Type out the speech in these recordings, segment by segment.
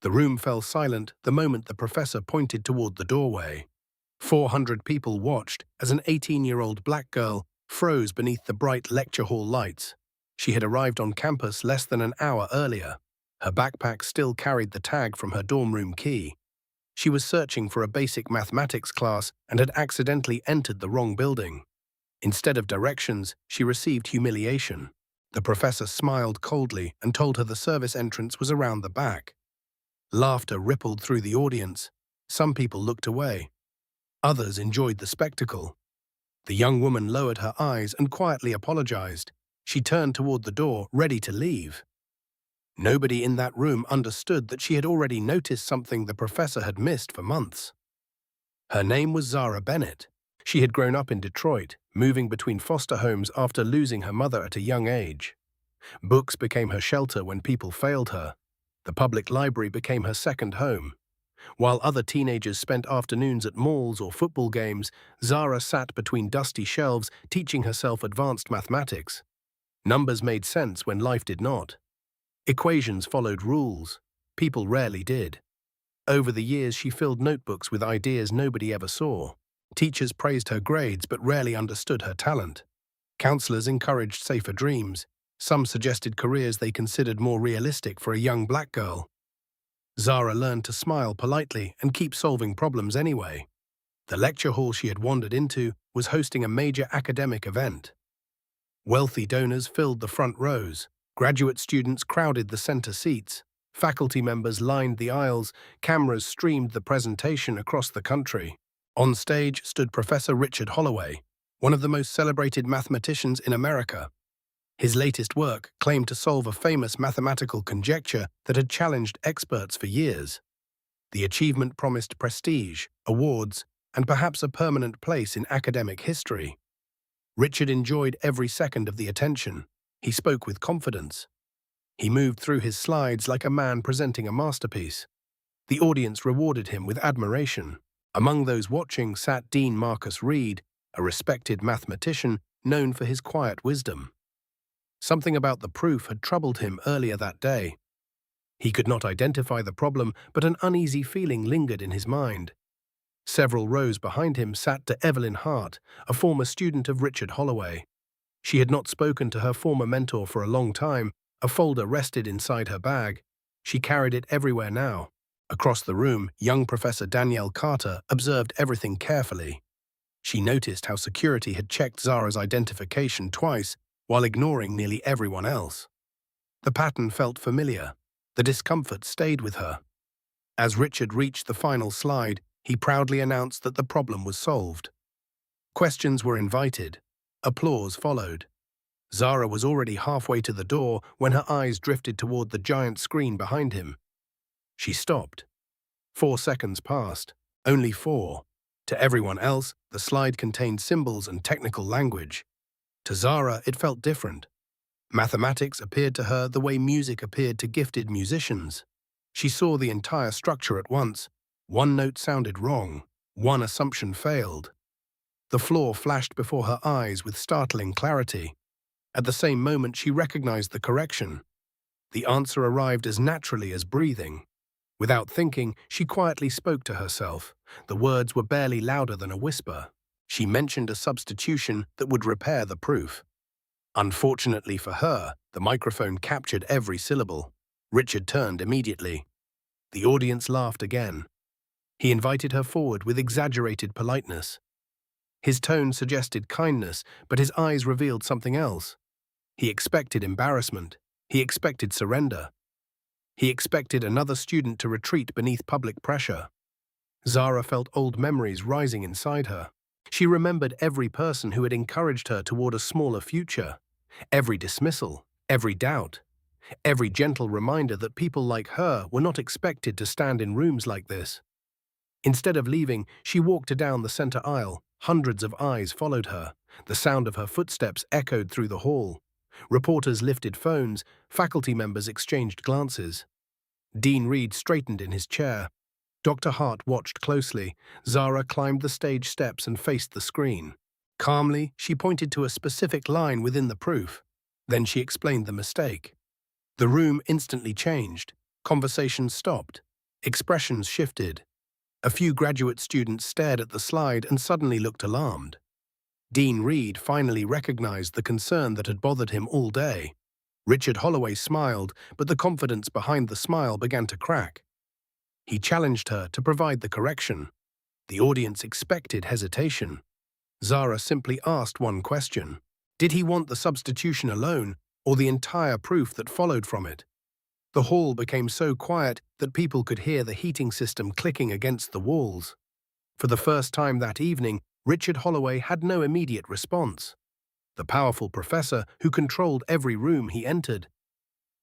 The room fell silent the moment the professor pointed toward the doorway. 400 people watched as an 18-year-old black girl froze beneath the bright lecture hall lights. She had arrived on campus less than an hour earlier. Her backpack still carried the tag from her dorm room key. She was searching for a basic mathematics class and had accidentally entered the wrong building. Instead of directions, she received humiliation. The professor smiled coldly and told her the service entrance was around the back. Laughter rippled through the audience. Some people looked away. Others enjoyed the spectacle. The young woman lowered her eyes and quietly apologized. She turned toward the door, ready to leave. Nobody in that room understood that she had already noticed something the professor had missed for months. Her name was Zara Bennett. She had grown up in Detroit, moving between foster homes after losing her mother at a young age. Books became her shelter when people failed her. The public library became her second home. While other teenagers spent afternoons at malls or football games, Zara sat between dusty shelves teaching herself advanced mathematics. Numbers made sense when life did not. Equations followed rules. People rarely did. Over the years, she filled notebooks with ideas nobody ever saw. Teachers praised her grades but rarely understood her talent. Counselors encouraged safer dreams. Some suggested careers they considered more realistic for a young black girl. Zara learned to smile politely and keep solving problems anyway. The lecture hall she had wandered into was hosting a major academic event. Wealthy donors filled the front rows. Graduate students crowded the center seats. Faculty members lined the aisles. Cameras streamed the presentation across the country. On stage stood Professor Richard Holloway, one of the most celebrated mathematicians in America. His latest work claimed to solve a famous mathematical conjecture that had challenged experts for years. The achievement promised prestige, awards, and perhaps a permanent place in academic history. Richard enjoyed every second of the attention. He spoke with confidence. He moved through his slides like a man presenting a masterpiece. The audience rewarded him with admiration. Among those watching sat Dean Marcus Reed, a respected mathematician known for his quiet wisdom. Something about the proof had troubled him earlier that day. He could not identify the problem, but an uneasy feeling lingered in his mind. Several rows behind him sat Evelyn Hart, a former student of Richard Holloway. She had not spoken to her former mentor for a long time. A folder rested inside her bag. She carried it everywhere now. Across the room, young Professor Danielle Carter observed everything carefully. She noticed how security had checked Zara's identification twice, while ignoring nearly everyone else. The pattern felt familiar. The discomfort stayed with her. As Richard reached the final slide, he proudly announced that the problem was solved. Questions were invited. Applause followed. Zara was already halfway to the door when her eyes drifted toward the giant screen behind him. She stopped. 4 seconds passed. Only 4. To everyone else, the slide contained symbols and technical language. To Zara, it felt different. Mathematics appeared to her the way music appeared to gifted musicians. She saw the entire structure at once. One note sounded wrong. One assumption failed. The floor flashed before her eyes with startling clarity. At the same moment, she recognized the correction. The answer arrived as naturally as breathing. Without thinking, she quietly spoke to herself. The words were barely louder than a whisper. She mentioned a substitution that would repair the proof. Unfortunately for her, the microphone captured every syllable. Richard turned immediately. The audience laughed again. He invited her forward with exaggerated politeness. His tone suggested kindness, but his eyes revealed something else. He expected embarrassment. He expected surrender. He expected another student to retreat beneath public pressure. Zara felt old memories rising inside her. She remembered every person who had encouraged her toward a smaller future. Every dismissal, every doubt, every gentle reminder that people like her were not expected to stand in rooms like this. Instead of leaving, she walked down the center aisle. Hundreds of eyes followed her. The sound of her footsteps echoed through the hall. Reporters lifted phones. Faculty members exchanged glances. Dean Reed straightened in his chair. Dr. Hart watched closely. Zara climbed the stage steps and faced the screen. Calmly, she pointed to a specific line within the proof. Then she explained the mistake. The room instantly changed. Conversation stopped. Expressions shifted. A few graduate students stared at the slide and suddenly looked alarmed. Dean Reed finally recognized the concern that had bothered him all day. Richard Holloway smiled, but the confidence behind the smile began to crack. He challenged her to provide the correction. The audience expected hesitation. Zara simply asked one question. Did he want the substitution alone, or the entire proof that followed from it? The hall became so quiet that people could hear the heating system clicking against the walls. For the first time that evening, Richard Holloway had no immediate response. The powerful professor, who controlled every room he entered,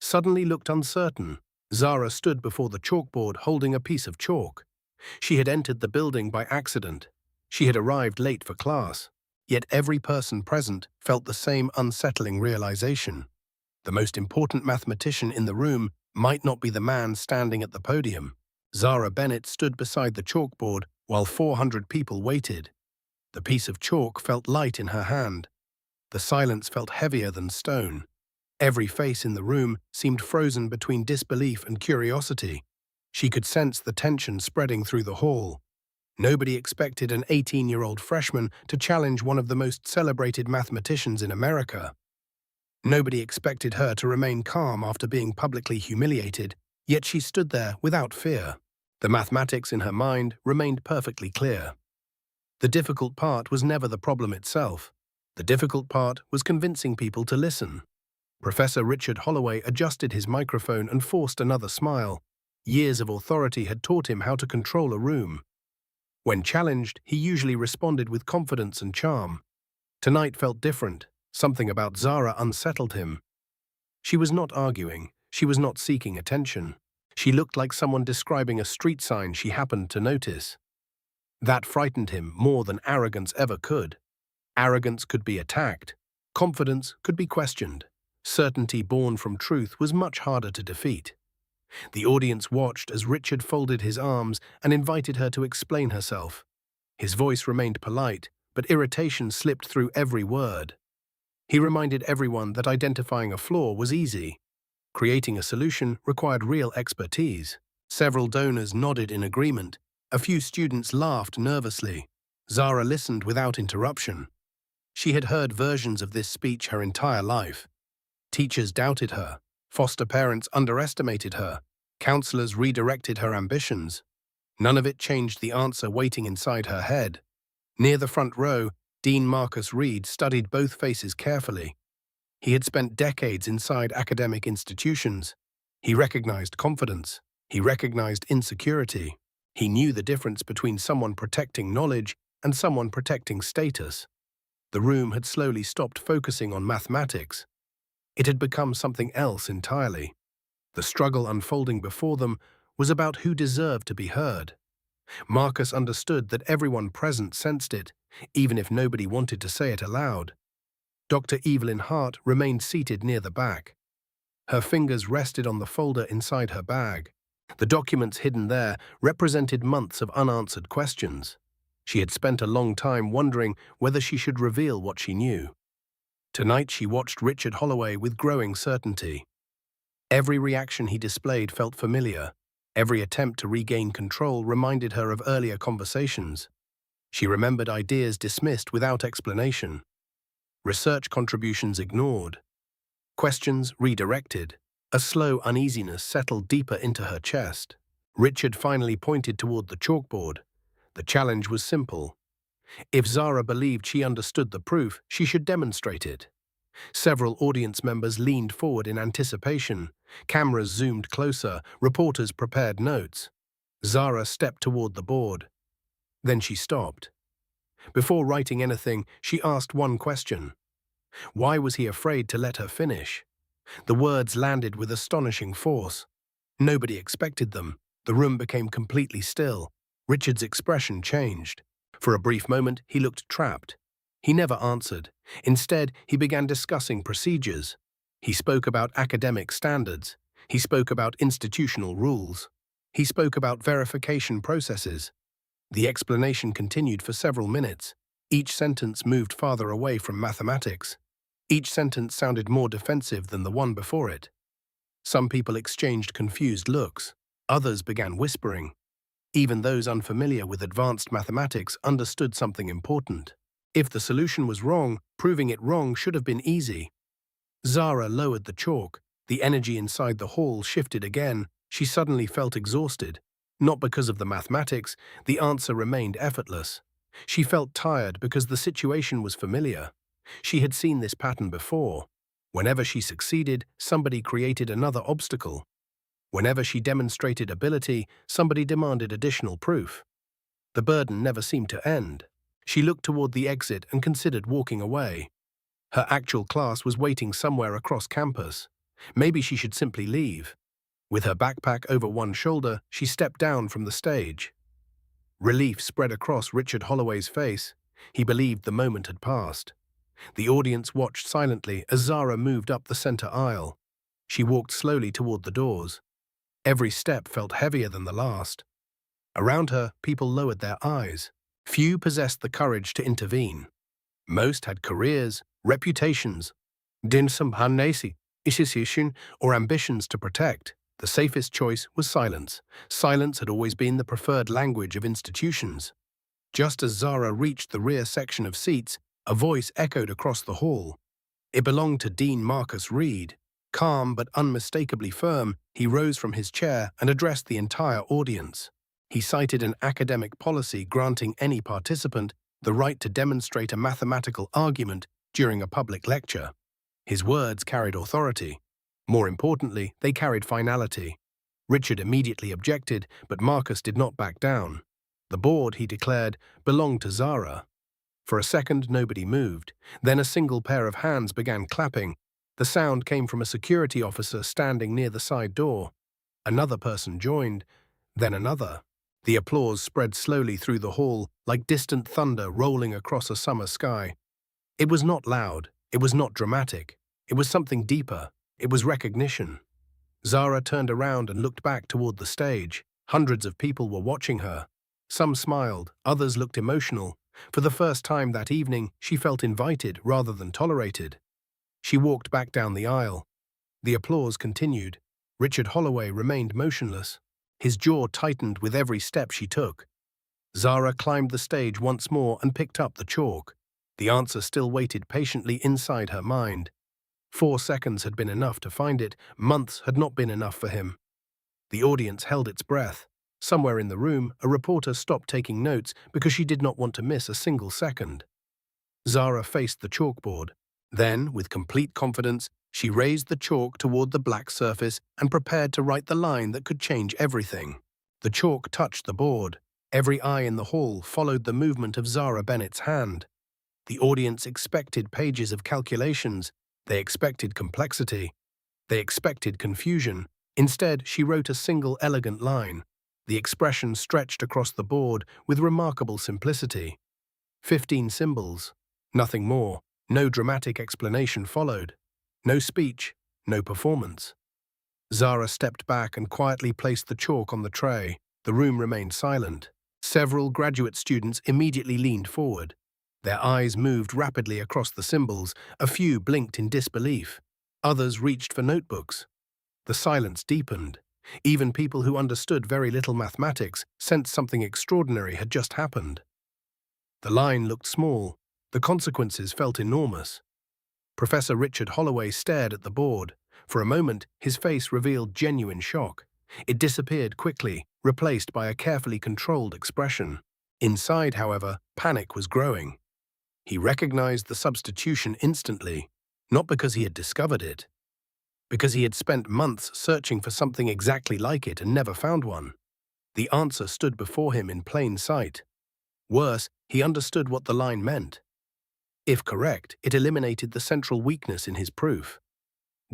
suddenly looked uncertain. Zara stood before the chalkboard holding a piece of chalk. She had entered the building by accident. She had arrived late for class. Yet every person present felt the same unsettling realization. The most important mathematician in the room might not be the man standing at the podium. Zara Bennett stood beside the chalkboard while 400 people waited. The piece of chalk felt light in her hand. The silence felt heavier than stone. Every face in the room seemed frozen between disbelief and curiosity. She could sense the tension spreading through the hall. Nobody expected an 18-year-old freshman to challenge one of the most celebrated mathematicians in America. Nobody expected her to remain calm after being publicly humiliated, yet she stood there without fear. The mathematics in her mind remained perfectly clear. The difficult part was never the problem itself. The difficult part was convincing people to listen. Professor Richard Holloway adjusted his microphone and forced another smile. Years of authority had taught him how to control a room. When challenged, he usually responded with confidence and charm. Tonight felt different. Something about Zara unsettled him. She was not arguing. She was not seeking attention. She looked like someone describing a street sign she happened to notice. That frightened him more than arrogance ever could. Arrogance could be attacked. Confidence could be questioned. Certainty born from truth was much harder to defeat. The audience watched as Richard folded his arms and invited her to explain herself. His voice remained polite, but irritation slipped through every word. He reminded everyone that identifying a flaw was easy. Creating a solution required real expertise. Several donors nodded in agreement. A few students laughed nervously. Zara listened without interruption. She had heard versions of this speech her entire life. Teachers doubted her. Foster parents underestimated her. Counselors redirected her ambitions. None of it changed the answer waiting inside her head. Near the front row, Dean Marcus Reed studied both faces carefully. He had spent decades inside academic institutions. He recognized confidence. He recognized insecurity. He knew the difference between someone protecting knowledge and someone protecting status. The room had slowly stopped focusing on mathematics. It had become something else entirely. The struggle unfolding before them was about who deserved to be heard. Marcus understood that everyone present sensed it, even if nobody wanted to say it aloud. Dr. Evelyn Hart remained seated near the back. Her fingers rested on the folder inside her bag. The documents hidden there represented months of unanswered questions. She had spent a long time wondering whether she should reveal what she knew. Tonight she watched Richard Holloway with growing certainty. Every reaction he displayed felt familiar. Every attempt to regain control reminded her of earlier conversations. She remembered ideas dismissed without explanation. Research contributions ignored. Questions redirected. A slow uneasiness settled deeper into her chest. Richard finally pointed toward the chalkboard. The challenge was simple. If Zara believed she understood the proof, she should demonstrate it. Several audience members leaned forward in anticipation. Cameras zoomed closer. Reporters prepared notes. Zara stepped toward the board. Then she stopped. Before writing anything, she asked one question. Why was he afraid to let her finish? The words landed with astonishing force. Nobody expected them. The room became completely still. Richard's expression changed. For a brief moment, he looked trapped. He never answered. Instead, he began discussing procedures. He spoke about academic standards. He spoke about institutional rules. He spoke about verification processes. The explanation continued for several minutes. Each sentence moved farther away from mathematics. Each sentence sounded more defensive than the one before it. Some people exchanged confused looks. Others began whispering. Even those unfamiliar with advanced mathematics understood something important. If the solution was wrong, proving it wrong should have been easy. Zara lowered the chalk. The energy inside the hall shifted again. She suddenly felt exhausted. Not because of the mathematics, the answer remained effortless. She felt tired because the situation was familiar. She had seen this pattern before. Whenever she succeeded, somebody created another obstacle. Whenever she demonstrated ability, somebody demanded additional proof. The burden never seemed to end. She looked toward the exit and considered walking away. Her actual class was waiting somewhere across campus. Maybe she should simply leave. With her backpack over one shoulder, she stepped down from the stage. Relief spread across Richard Holloway's face. He believed the moment had passed. The audience watched silently as Zara moved up the center aisle. She walked slowly toward the doors. Every step felt heavier than the last. Around her, people lowered their eyes. Few possessed the courage to intervene. Most had careers, reputations, or ambitions to protect. The safest choice was silence. Silence had always been the preferred language of institutions. Just as Zara reached the rear section of seats, a voice echoed across the hall. It belonged to Dean Marcus Reed. Calm but unmistakably firm, he rose from his chair and addressed the entire audience. He cited an academic policy granting any participant the right to demonstrate a mathematical argument during a public lecture. His words carried authority. More importantly, they carried finality. Richard immediately objected, but Marcus did not back down. The board, he declared, belonged to Zara. For a second, nobody moved. Then a single pair of hands began clapping. The sound came from a security officer standing near the side door. Another person joined, then another. The applause spread slowly through the hall, like distant thunder rolling across a summer sky. It was not loud. It was not dramatic. It was something deeper. It was recognition. Zara turned around and looked back toward the stage. Hundreds of people were watching her. Some smiled, others looked emotional. For the first time that evening, she felt invited rather than tolerated. She walked back down the aisle. The applause continued. Richard Holloway remained motionless. His jaw tightened with every step she took. Zara climbed the stage once more and picked up the chalk. The answer still waited patiently inside her mind. 4 seconds had been enough to find it. Months had not been enough for him. The audience held its breath. Somewhere in the room, a reporter stopped taking notes because she did not want to miss a single second. Zara faced the chalkboard. Then, with complete confidence, she raised the chalk toward the black surface and prepared to write the line that could change everything. The chalk touched the board. Every eye in the hall followed the movement of Zara Bennett's hand. The audience expected pages of calculations. They expected complexity. They expected confusion. Instead, she wrote a single elegant line. The expression stretched across the board with remarkable simplicity. 15 symbols. Nothing more. No dramatic explanation followed. No speech. No performance. Zara stepped back and quietly placed the chalk on the tray. The room remained silent. Several graduate students immediately leaned forward. Their eyes moved rapidly across the symbols. A few blinked in disbelief. Others reached for notebooks. The silence deepened. Even people who understood very little mathematics sensed something extraordinary had just happened. The line looked small. The consequences felt enormous. Professor Richard Holloway stared at the board. For a moment, his face revealed genuine shock. It disappeared quickly, replaced by a carefully controlled expression. Inside, however, panic was growing. He recognized the substitution instantly, not because he had discovered it, because he had spent months searching for something exactly like it and never found one. The answer stood before him in plain sight. Worse, he understood what the line meant. If correct, it eliminated the central weakness in his proof.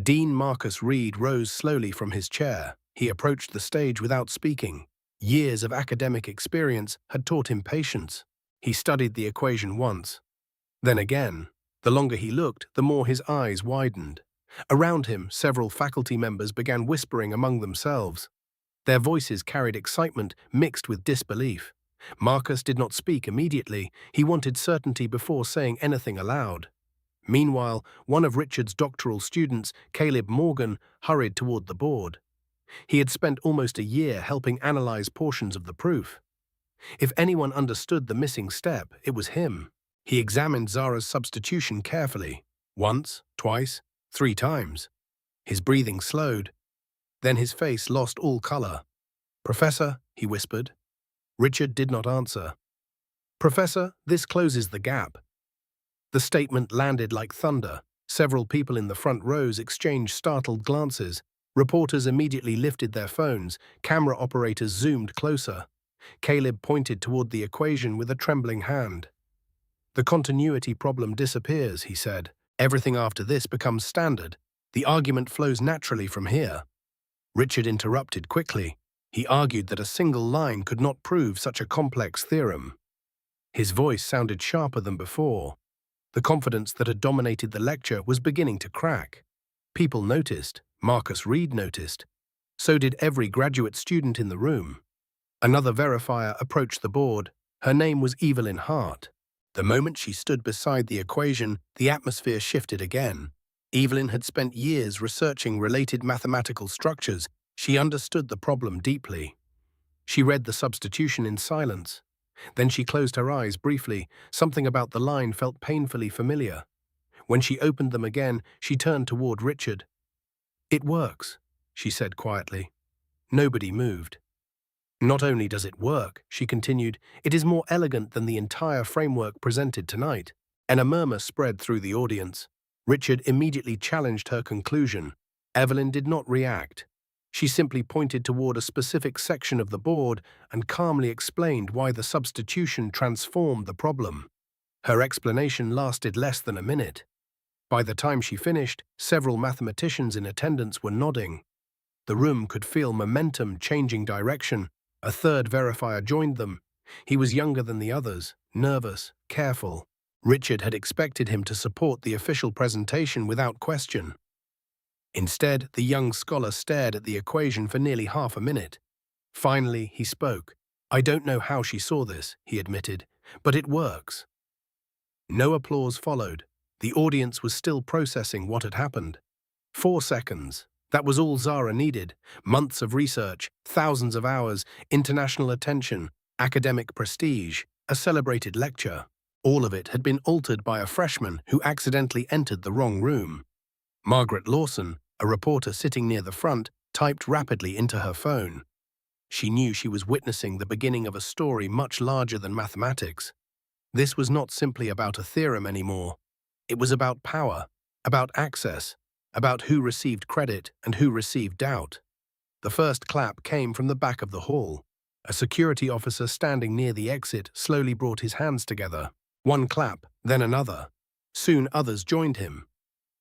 Dean Marcus Reed rose slowly from his chair. He approached the stage without speaking. Years of academic experience had taught him patience. He studied the equation once. Then again. The longer he looked, the more his eyes widened. Around him, several faculty members began whispering among themselves. Their voices carried excitement mixed with disbelief. Marcus did not speak immediately. He wanted certainty before saying anything aloud. Meanwhile, one of Richard's doctoral students, Caleb Morgan, hurried toward the board. He had spent almost a year helping analyze portions of the proof. If anyone understood the missing step, it was him. He examined Zara's substitution carefully. Once, twice, 3 times. His breathing slowed. Then his face lost all color. "Professor," he whispered. Richard did not answer. "Professor, this closes the gap." The statement landed like thunder. Several people in the front rows exchanged startled glances. Reporters immediately lifted their phones. Camera operators zoomed closer. Caleb pointed toward the equation with a trembling hand. "The continuity problem disappears," he said. "Everything after this becomes standard. The argument flows naturally from here." Richard interrupted quickly. He argued that a single line could not prove such a complex theorem. His voice sounded sharper than before. The confidence that had dominated the lecture was beginning to crack. People noticed. Marcus Reed noticed. So did every graduate student in the room. Another verifier approached the board. Her name was Evelyn Hart. The moment she stood beside the equation, the atmosphere shifted again. Evelyn had spent years researching related mathematical structures. She understood the problem deeply. She read the substitution in silence. Then she closed her eyes briefly. Something about the line felt painfully familiar. When she opened them again, she turned toward Richard. "It works," she said quietly. Nobody moved. "Not only does it work," she continued, "it is more elegant than the entire framework presented tonight." And a murmur spread through the audience. Richard immediately challenged her conclusion. Evelyn did not react. She simply pointed toward a specific section of the board and calmly explained why the substitution transformed the problem. Her explanation lasted less than a minute. By the time she finished, several mathematicians in attendance were nodding. The room could feel momentum changing direction. A third verifier joined them. He was younger than the others, nervous, careful. Richard had expected him to support the official presentation without question. Instead, the young scholar stared at the equation for nearly half a minute. Finally, he spoke. "I don't know how she saw this," he admitted, "but it works." No applause followed. The audience was still processing what had happened. 4 seconds. That was all Zara needed. Months of research, thousands of hours, international attention, academic prestige, a celebrated lecture. All of it had been altered by a freshman who accidentally entered the wrong room. Margaret Lawson, a reporter sitting near the front, typed rapidly into her phone. She knew she was witnessing the beginning of a story much larger than mathematics. This was not simply about a theorem anymore. It was about power, about access, about who received credit and who received doubt. The first clap came from the back of the hall. A security officer standing near the exit slowly brought his hands together. One clap, then another. Soon others joined him.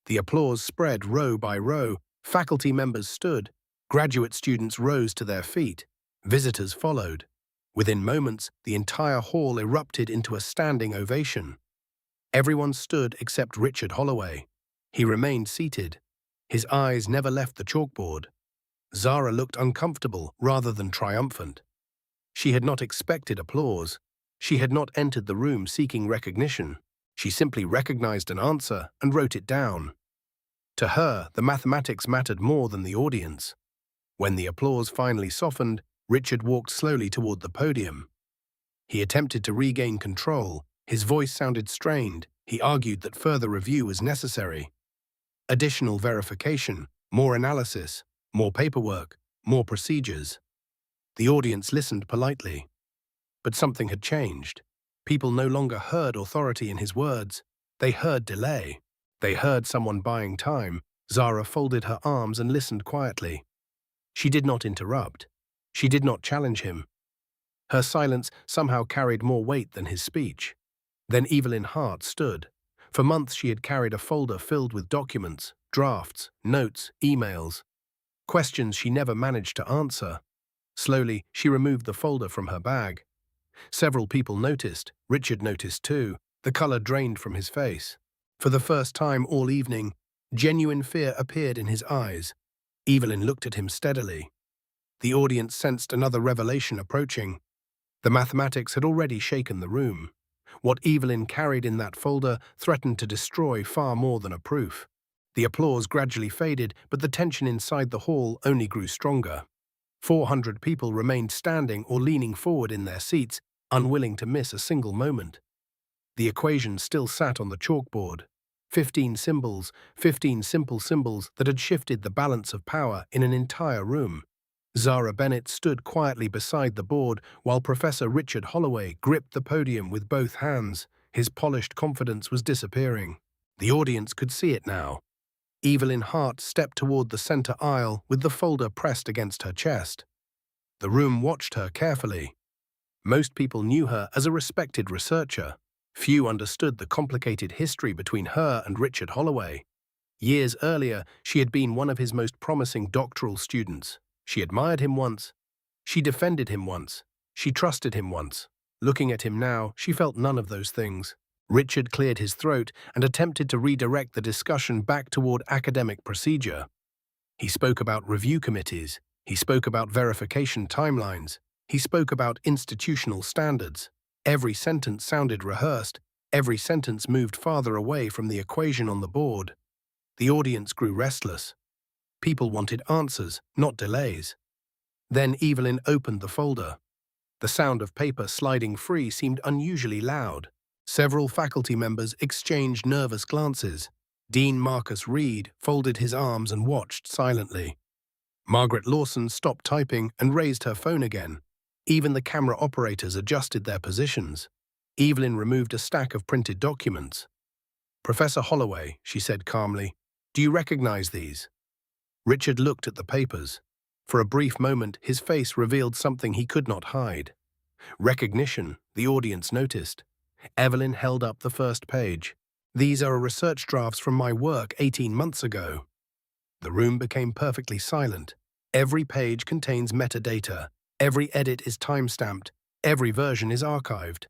The applause spread row by row. Faculty members stood. Graduate students rose to their feet. Visitors followed. Within moments, the entire hall erupted into a standing ovation. Everyone stood except Richard Holloway. He remained seated. His eyes never left the chalkboard. Zara looked uncomfortable rather than triumphant. She had not expected applause. She had not entered the room seeking recognition. She simply recognized an answer and wrote it down. To her, the mathematics mattered more than the audience. When the applause finally softened, Richard walked slowly toward the podium. He attempted to regain control. His voice sounded strained. He argued that further review was necessary. Additional verification, more analysis, more paperwork, more procedures. The audience listened politely. But something had changed. People no longer heard authority in his words. They heard delay. They heard someone buying time. Zara folded her arms and listened quietly. She did not interrupt. She did not challenge him. Her silence somehow carried more weight than his speech. Then Evelyn Hart stood. For months she had carried a folder filled with documents, drafts, notes, emails, questions she never managed to answer. Slowly, she removed the folder from her bag. Several people noticed. Richard noticed too. The color drained from his face. For the first time all evening, genuine fear appeared in his eyes. Evelyn looked at him steadily. The audience sensed another revelation approaching. The mathematics had already shaken the room. What Evelyn carried in that folder threatened to destroy far more than a proof. The applause gradually faded, but the tension inside the hall only grew stronger. 400 people remained standing or leaning forward in their seats, unwilling to miss a single moment. The equation still sat on the chalkboard. 15 symbols, 15 simple symbols that had shifted the balance of power in an entire room. Zara Bennett stood quietly beside the board while Professor Richard Holloway gripped the podium with both hands. His polished confidence was disappearing. The audience could see it now. Evelyn Hart stepped toward the center aisle with the folder pressed against her chest. The room watched her carefully. Most people knew her as a respected researcher. Few understood the complicated history between her and Richard Holloway. Years earlier, she had been one of his most promising doctoral students. She admired him once. She defended him once. She trusted him once. Looking at him now, she felt none of those things. Richard cleared his throat and attempted to redirect the discussion back toward academic procedure. He spoke about review committees. He spoke about verification timelines. He spoke about institutional standards. Every sentence sounded rehearsed. Every sentence moved farther away from the equation on the board. The audience grew restless. People wanted answers, not delays. Then Evelyn opened the folder. The sound of paper sliding free seemed unusually loud. Several faculty members exchanged nervous glances. Dean Marcus Reed folded his arms and watched silently. Margaret Lawson stopped typing and raised her phone again. Even the camera operators adjusted their positions. Evelyn removed a stack of printed documents. "Professor Holloway," she said calmly, "do you recognize these?" Richard looked at the papers. For a brief moment, his face revealed something he could not hide. Recognition, the audience noticed. Evelyn held up the first page. "These are research drafts from my work 18 months ago." The room became perfectly silent. Every page contains metadata. Every edit is time-stamped. Every version is archived.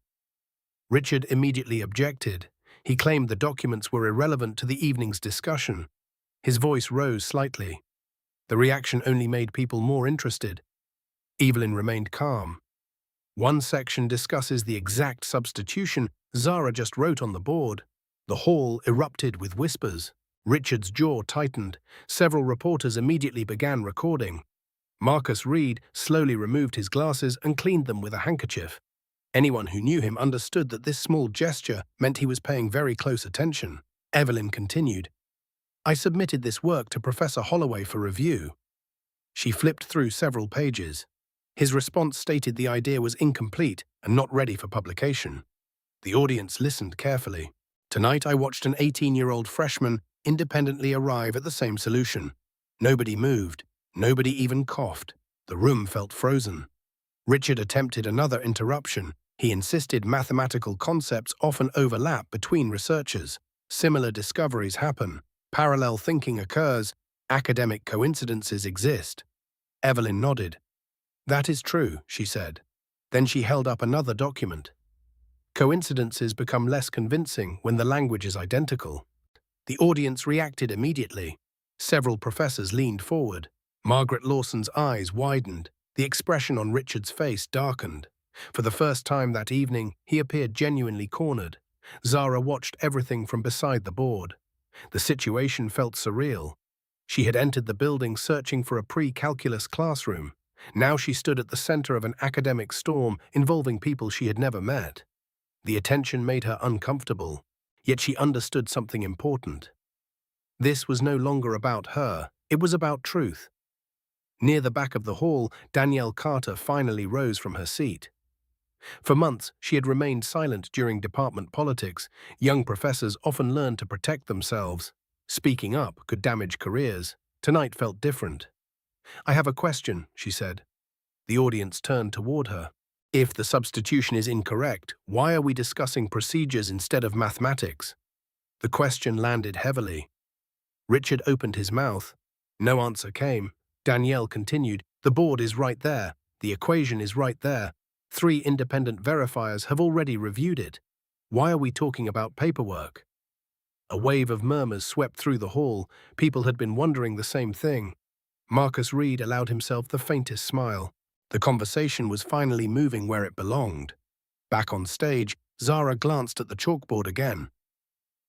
Richard immediately objected. He claimed the documents were irrelevant to the evening's discussion. His voice rose slightly. The reaction only made people more interested. Evelyn remained calm. "One section discusses the exact substitution Zara just wrote on the board." The hall erupted with whispers. Richard's jaw tightened. Several reporters immediately began recording. Marcus Reed slowly removed his glasses and cleaned them with a handkerchief. Anyone who knew him understood that this small gesture meant he was paying very close attention. Evelyn continued, "I submitted this work to Professor Holloway for review." She flipped through several pages. His response stated the idea was incomplete and not ready for publication. The audience listened carefully. "Tonight I watched an 18-year-old freshman independently arrive at the same solution. Nobody moved. Nobody even coughed. The room felt frozen." Richard attempted another interruption. He insisted mathematical concepts often overlap between researchers. Similar discoveries happen. Parallel thinking occurs. Academic coincidences exist. Evelyn nodded. "That is true," she said. Then she held up another document. "Coincidences become less convincing when the language is identical." The audience reacted immediately. Several professors leaned forward. Margaret Lawson's eyes widened. The expression on Richard's face darkened. For the first time that evening, he appeared genuinely cornered. Zara watched everything from beside the board. The situation felt surreal. She had entered the building searching for a pre-calculus classroom. Now she stood at the center of an academic storm involving people she had never met. The attention made her uncomfortable, yet she understood something important. This was no longer about her, it was about truth. Near the back of the hall, Danielle Carter finally rose from her seat. For months, she had remained silent during department politics. Young professors often learned to protect themselves. Speaking up could damage careers. Tonight felt different. "I have a question," she said. The audience turned toward her. "If the substitution is incorrect, why are we discussing procedures instead of mathematics?" The question landed heavily. Richard opened his mouth. No answer came. Danielle continued, "The board is right there. The equation is right there. 3 independent verifiers have already reviewed it. Why are we talking about paperwork?" A wave of murmurs swept through the hall. People had been wondering the same thing. Marcus Reed allowed himself the faintest smile. The conversation was finally moving where it belonged. Back on stage, Zara glanced at the chalkboard again.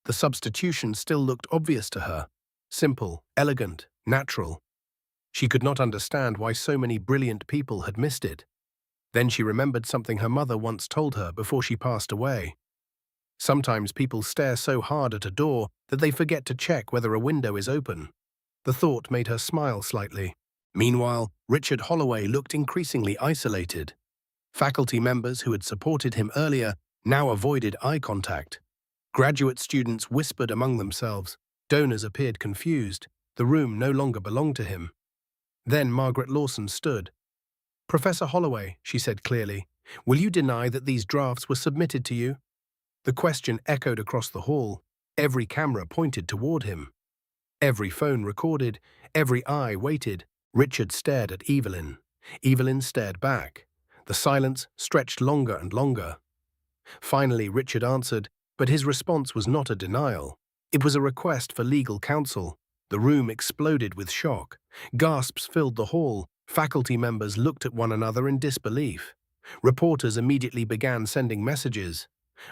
The substitution still looked obvious to her. Simple, elegant, natural. She could not understand why so many brilliant people had missed it. Then she remembered something her mother once told her before she passed away. Sometimes people stare so hard at a door that they forget to check whether a window is open. The thought made her smile slightly. Meanwhile, Richard Holloway looked increasingly isolated. Faculty members who had supported him earlier now avoided eye contact. Graduate students whispered among themselves. Donors appeared confused. The room no longer belonged to him. Then Margaret Lawson stood. "Professor Holloway," she said clearly, "will you deny that these drafts were submitted to you?" The question echoed across the hall. Every camera pointed toward him. Every phone recorded. Every eye waited. Richard stared at Evelyn. Evelyn stared back. The silence stretched longer and longer. Finally, Richard answered, but his response was not a denial. It was a request for legal counsel. The room exploded with shock. Gasps filled the hall. Faculty members looked at one another in disbelief. Reporters immediately began sending messages.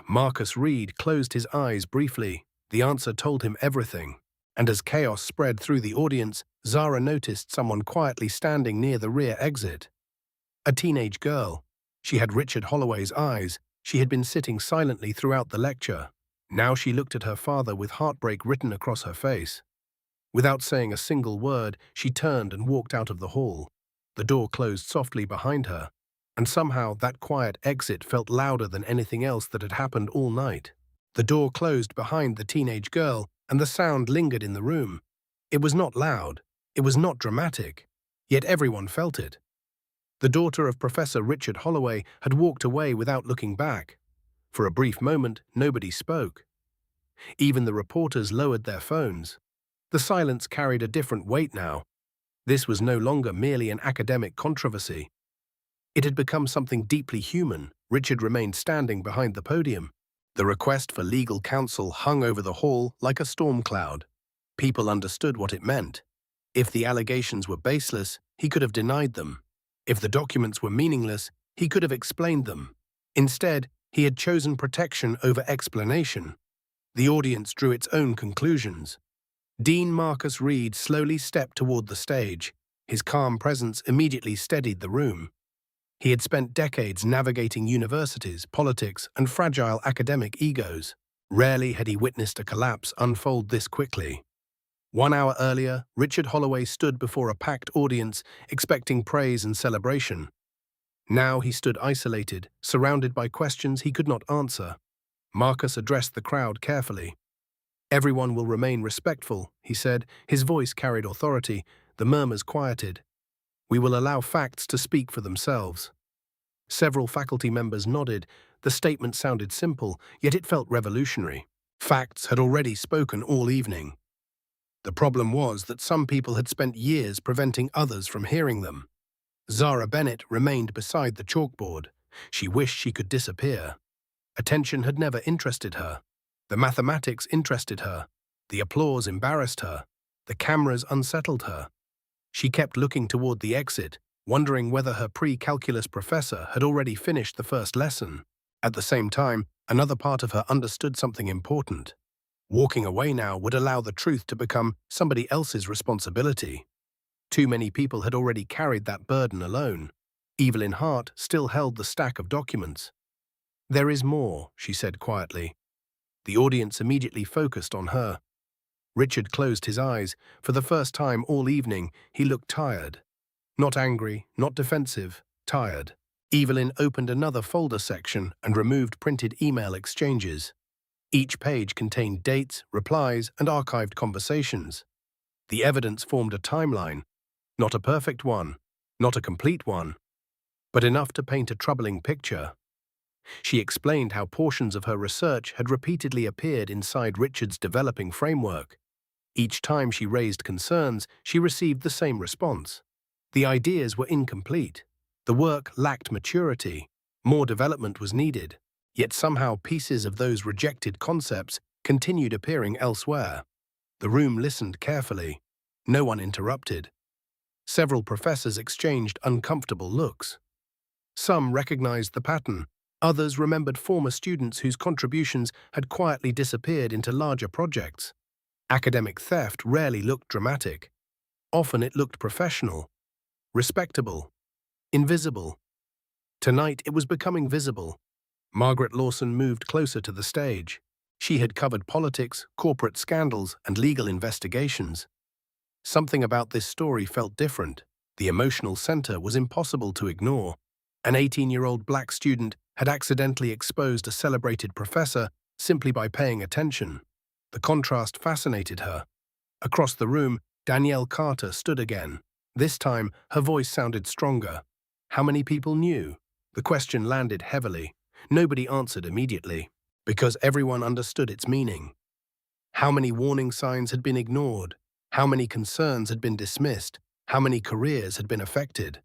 Marcus Reed closed his eyes briefly. The answer told him everything. And as chaos spread through the audience, Zara noticed someone quietly standing near the rear exit. A teenage girl. She had Richard Holloway's eyes. She had been sitting silently throughout the lecture. Now she looked at her father with heartbreak written across her face. Without saying a single word, she turned and walked out of the hall. The door closed softly behind her, and somehow that quiet exit felt louder than anything else that had happened all night. The door closed behind the teenage girl, and the sound lingered in the room. It was not loud. It was not dramatic. Yet everyone felt it. The daughter of Professor Richard Holloway had walked away without looking back. For a brief moment, nobody spoke. Even the reporters lowered their phones. The silence carried a different weight now. This was no longer merely an academic controversy. It had become something deeply human. Richard remained standing behind the podium. The request for legal counsel hung over the hall like a storm cloud. People understood what it meant. If the allegations were baseless, he could have denied them. If the documents were meaningless, he could have explained them. Instead, he had chosen protection over explanation. The audience drew its own conclusions. Dean Marcus Reed slowly stepped toward the stage. His calm presence immediately steadied the room. He had spent decades navigating universities, politics, and fragile academic egos. Rarely had he witnessed a collapse unfold this quickly. 1 hour earlier, Richard Holloway stood before a packed audience, expecting praise and celebration. Now he stood isolated, surrounded by questions he could not answer. Marcus addressed the crowd carefully. "Everyone will remain respectful," he said. His voice carried authority. The murmurs quieted. "We will allow facts to speak for themselves." Several faculty members nodded. The statement sounded simple, yet it felt revolutionary. Facts had already spoken all evening. The problem was that some people had spent years preventing others from hearing them. Zara Bennett remained beside the chalkboard. She wished she could disappear. Attention had never interested her. The mathematics interested her. The applause embarrassed her. The cameras unsettled her. She kept looking toward the exit, wondering whether her pre-calculus professor had already finished the first lesson. At the same time, another part of her understood something important. Walking away now would allow the truth to become somebody else's responsibility. Too many people had already carried that burden alone. Evelyn Hart still held the stack of documents. "There is more," she said quietly. The audience immediately focused on her. Richard closed his eyes. For the first time all evening, he looked tired. Not angry, not defensive, tired. Evelyn opened another folder section and removed printed email exchanges. Each page contained dates, replies, and archived conversations. The evidence formed a timeline. Not a perfect one, not a complete one, but enough to paint a troubling picture. She explained how portions of her research had repeatedly appeared inside Richard's developing framework. Each time she raised concerns, she received the same response. The ideas were incomplete. The work lacked maturity. More development was needed. Yet somehow pieces of those rejected concepts continued appearing elsewhere. The room listened carefully. No one interrupted. Several professors exchanged uncomfortable looks. Some recognized the pattern. Others remembered former students whose contributions had quietly disappeared into larger projects. Academic theft rarely looked dramatic. Often it looked professional, respectable, invisible. Tonight it was becoming visible. Margaret Lawson moved closer to the stage. She had covered politics, corporate scandals, and legal investigations. Something about this story felt different. The emotional center was impossible to ignore. An 18-year-old black student had accidentally exposed a celebrated professor simply by paying attention. The contrast fascinated her. Across the room, Danielle Carter stood again. This time, her voice sounded stronger. How many people knew? The question landed heavily. Nobody answered immediately, because everyone understood its meaning. How many warning signs had been ignored? How many concerns had been dismissed? How many careers had been affected?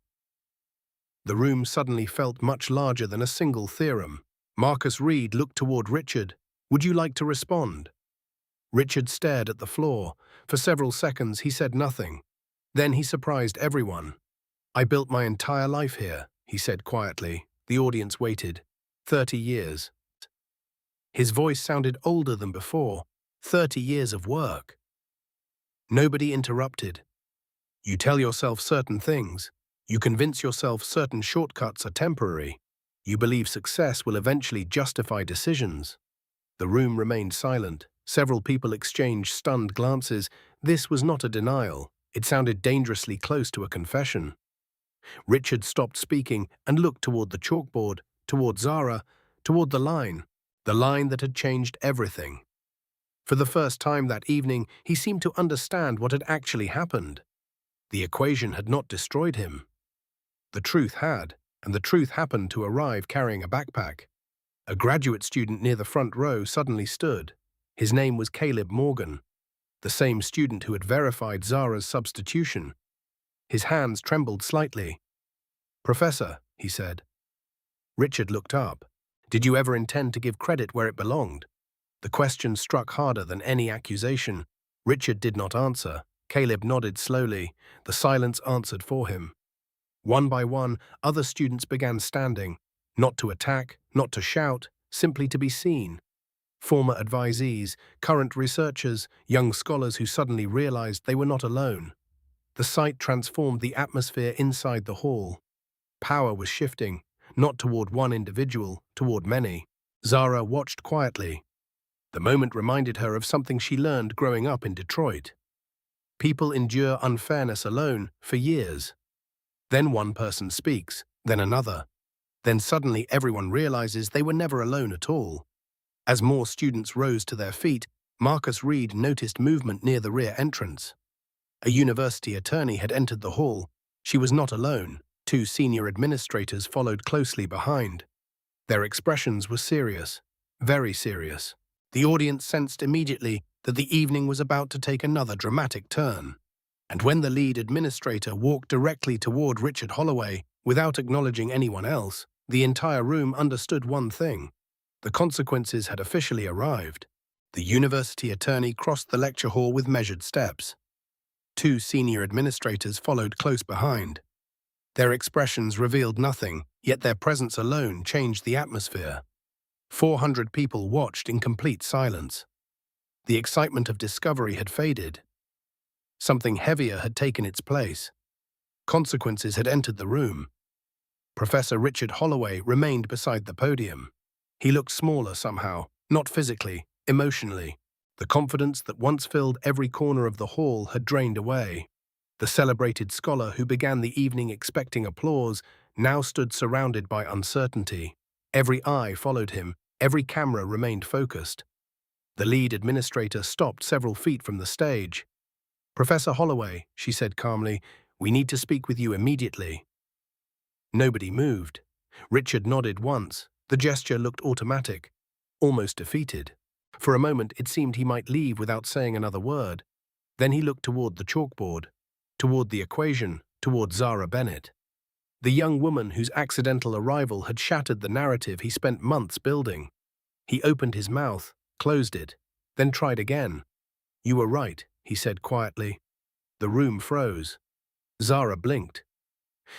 The room suddenly felt much larger than a single theorem. Marcus Reed looked toward Richard. "Would you like to respond?" Richard stared at the floor. For several seconds he said nothing. Then he surprised everyone. "I built my entire life here," he said quietly. The audience waited. 30 years. His voice sounded older than before. 30 years of work. Nobody interrupted. You tell yourself certain things. You convince yourself certain shortcuts are temporary. You believe success will eventually justify decisions. The room remained silent. Several people exchanged stunned glances. This was not a denial. It sounded dangerously close to a confession. Richard stopped speaking and looked toward the chalkboard, toward Zara, toward the line that had changed everything. For the first time that evening, he seemed to understand what had actually happened. The equation had not destroyed him. The truth had, and the truth happened to arrive carrying a backpack. A graduate student near the front row suddenly stood. His name was Caleb Morgan, the same student who had verified Zara's substitution. His hands trembled slightly. "Professor," he said. Richard looked up. "Did you ever intend to give credit where it belonged?" The question struck harder than any accusation. Richard did not answer. Caleb nodded slowly. The silence answered for him. One by one, other students began standing, not to attack, not to shout, simply to be seen. Former advisees, current researchers, young scholars who suddenly realized they were not alone. The sight transformed the atmosphere inside the hall. Power was shifting, not toward one individual, toward many. Zara watched quietly. The moment reminded her of something she learned growing up in Detroit. People endure unfairness alone for years. Then one person speaks, then another. Then suddenly everyone realizes they were never alone at all. As more students rose to their feet, Marcus Reed noticed movement near the rear entrance. A university attorney had entered the hall. She was not alone. 2 senior administrators followed closely behind. Their expressions were serious, very serious. The audience sensed immediately that the evening was about to take another dramatic turn. And when the lead administrator walked directly toward Richard Holloway, without acknowledging anyone else, the entire room understood one thing. The consequences had officially arrived. The university attorney crossed the lecture hall with measured steps. 2 senior administrators followed close behind. Their expressions revealed nothing, yet their presence alone changed the atmosphere. 400 people watched in complete silence. The excitement of discovery had faded. Something heavier had taken its place. Consequences had entered the room. Professor Richard Holloway remained beside the podium. He looked smaller somehow, not physically, emotionally. The confidence that once filled every corner of the hall had drained away. The celebrated scholar who began the evening expecting applause now stood surrounded by uncertainty. Every eye followed him, every camera remained focused. The lead administrator stopped several feet from the stage. "Professor Holloway," she said calmly, "we need to speak with you immediately." Nobody moved. Richard nodded once. The gesture looked automatic, almost defeated. For a moment it seemed he might leave without saying another word. Then he looked toward the chalkboard, toward the equation, toward Zara Bennett. The young woman whose accidental arrival had shattered the narrative he spent months building. He opened his mouth, closed it, then tried again. "You were right," he said quietly. The room froze. Zara blinked.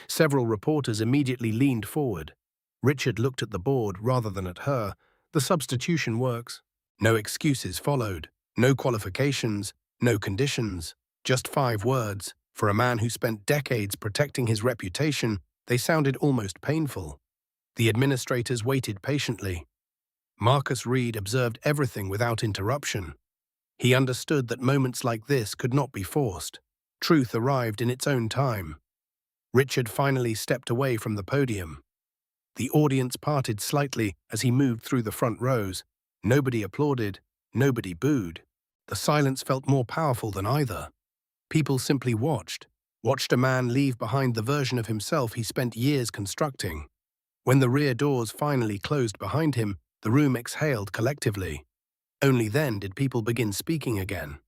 Several reporters immediately leaned forward. Richard looked at the board rather than at her. The substitution works. No excuses followed. No qualifications, no conditions, just 5 words. For a man who spent decades protecting his reputation, they sounded almost painful. The administrators waited patiently. Marcus Reed observed everything without interruption. He understood that moments like this could not be forced. Truth arrived in its own time. Richard finally stepped away from the podium. The audience parted slightly as he moved through the front rows. Nobody applauded, nobody booed. The silence felt more powerful than either. People simply watched a man leave behind the version of himself he spent years constructing. When the rear doors finally closed behind him, the room exhaled collectively. Only then did people begin speaking again.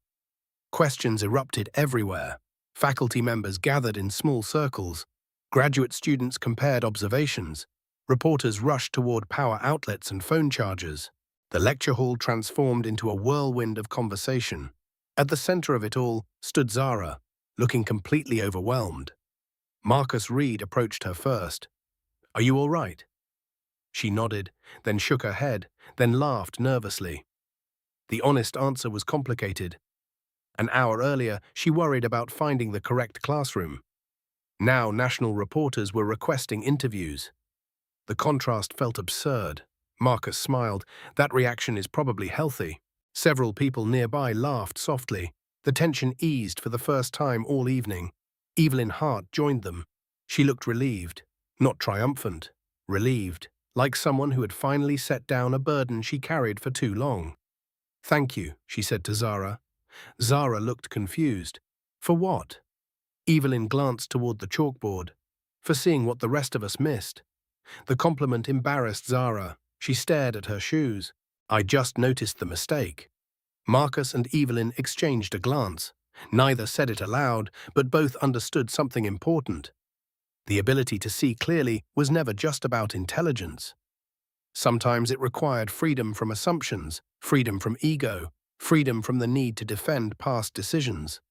Questions erupted everywhere. Faculty members gathered in small circles. Graduate students compared observations. Reporters rushed toward power outlets and phone chargers. The lecture hall transformed into a whirlwind of conversation. At the center of it all stood Zara, looking completely overwhelmed. Marcus Reed approached her first. "Are you all right?" She nodded, then shook her head, then laughed nervously. The honest answer was complicated. An hour earlier, she worried about finding the correct classroom. Now national reporters were requesting interviews. The contrast felt absurd. Marcus smiled. "That reaction is probably healthy." Several people nearby laughed softly. The tension eased for the first time all evening. Evelyn Hart joined them. She looked relieved, not triumphant, relieved, like someone who had finally set down a burden she carried for too long. "Thank you," she said to Zara. Zara looked confused. "For what?" Evelyn glanced toward the chalkboard. "For seeing what the rest of us missed." The compliment embarrassed Zara. She stared at her shoes. "I just noticed the mistake." Marcus and Evelyn exchanged a glance. Neither said it aloud, but both understood something important. The ability to see clearly was never just about intelligence. Sometimes it required freedom from assumptions, freedom from ego, freedom from the need to defend past decisions.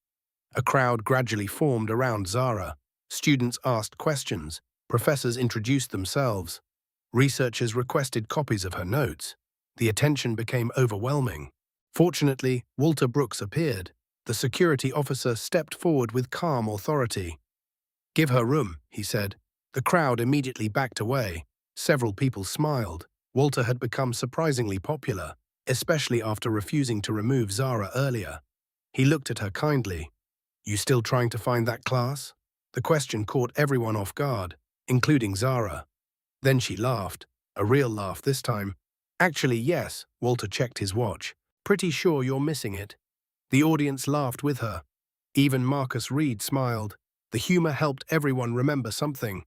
A crowd gradually formed around Zara. Students asked questions. Professors introduced themselves. Researchers requested copies of her notes. The attention became overwhelming. Fortunately, Walter Brooks appeared. The security officer stepped forward with calm authority. "Give her room," he said. The crowd immediately backed away. Several people smiled. Walter had become surprisingly popular, especially after refusing to remove Zara earlier. He looked at her kindly. "You still trying to find that class?" The question caught everyone off guard, including Zara. Then she laughed, a real laugh this time. "Actually, yes," Walter checked his watch. "Pretty sure you're missing it." The audience laughed with her. Even Marcus Reed smiled. The humor helped everyone remember something.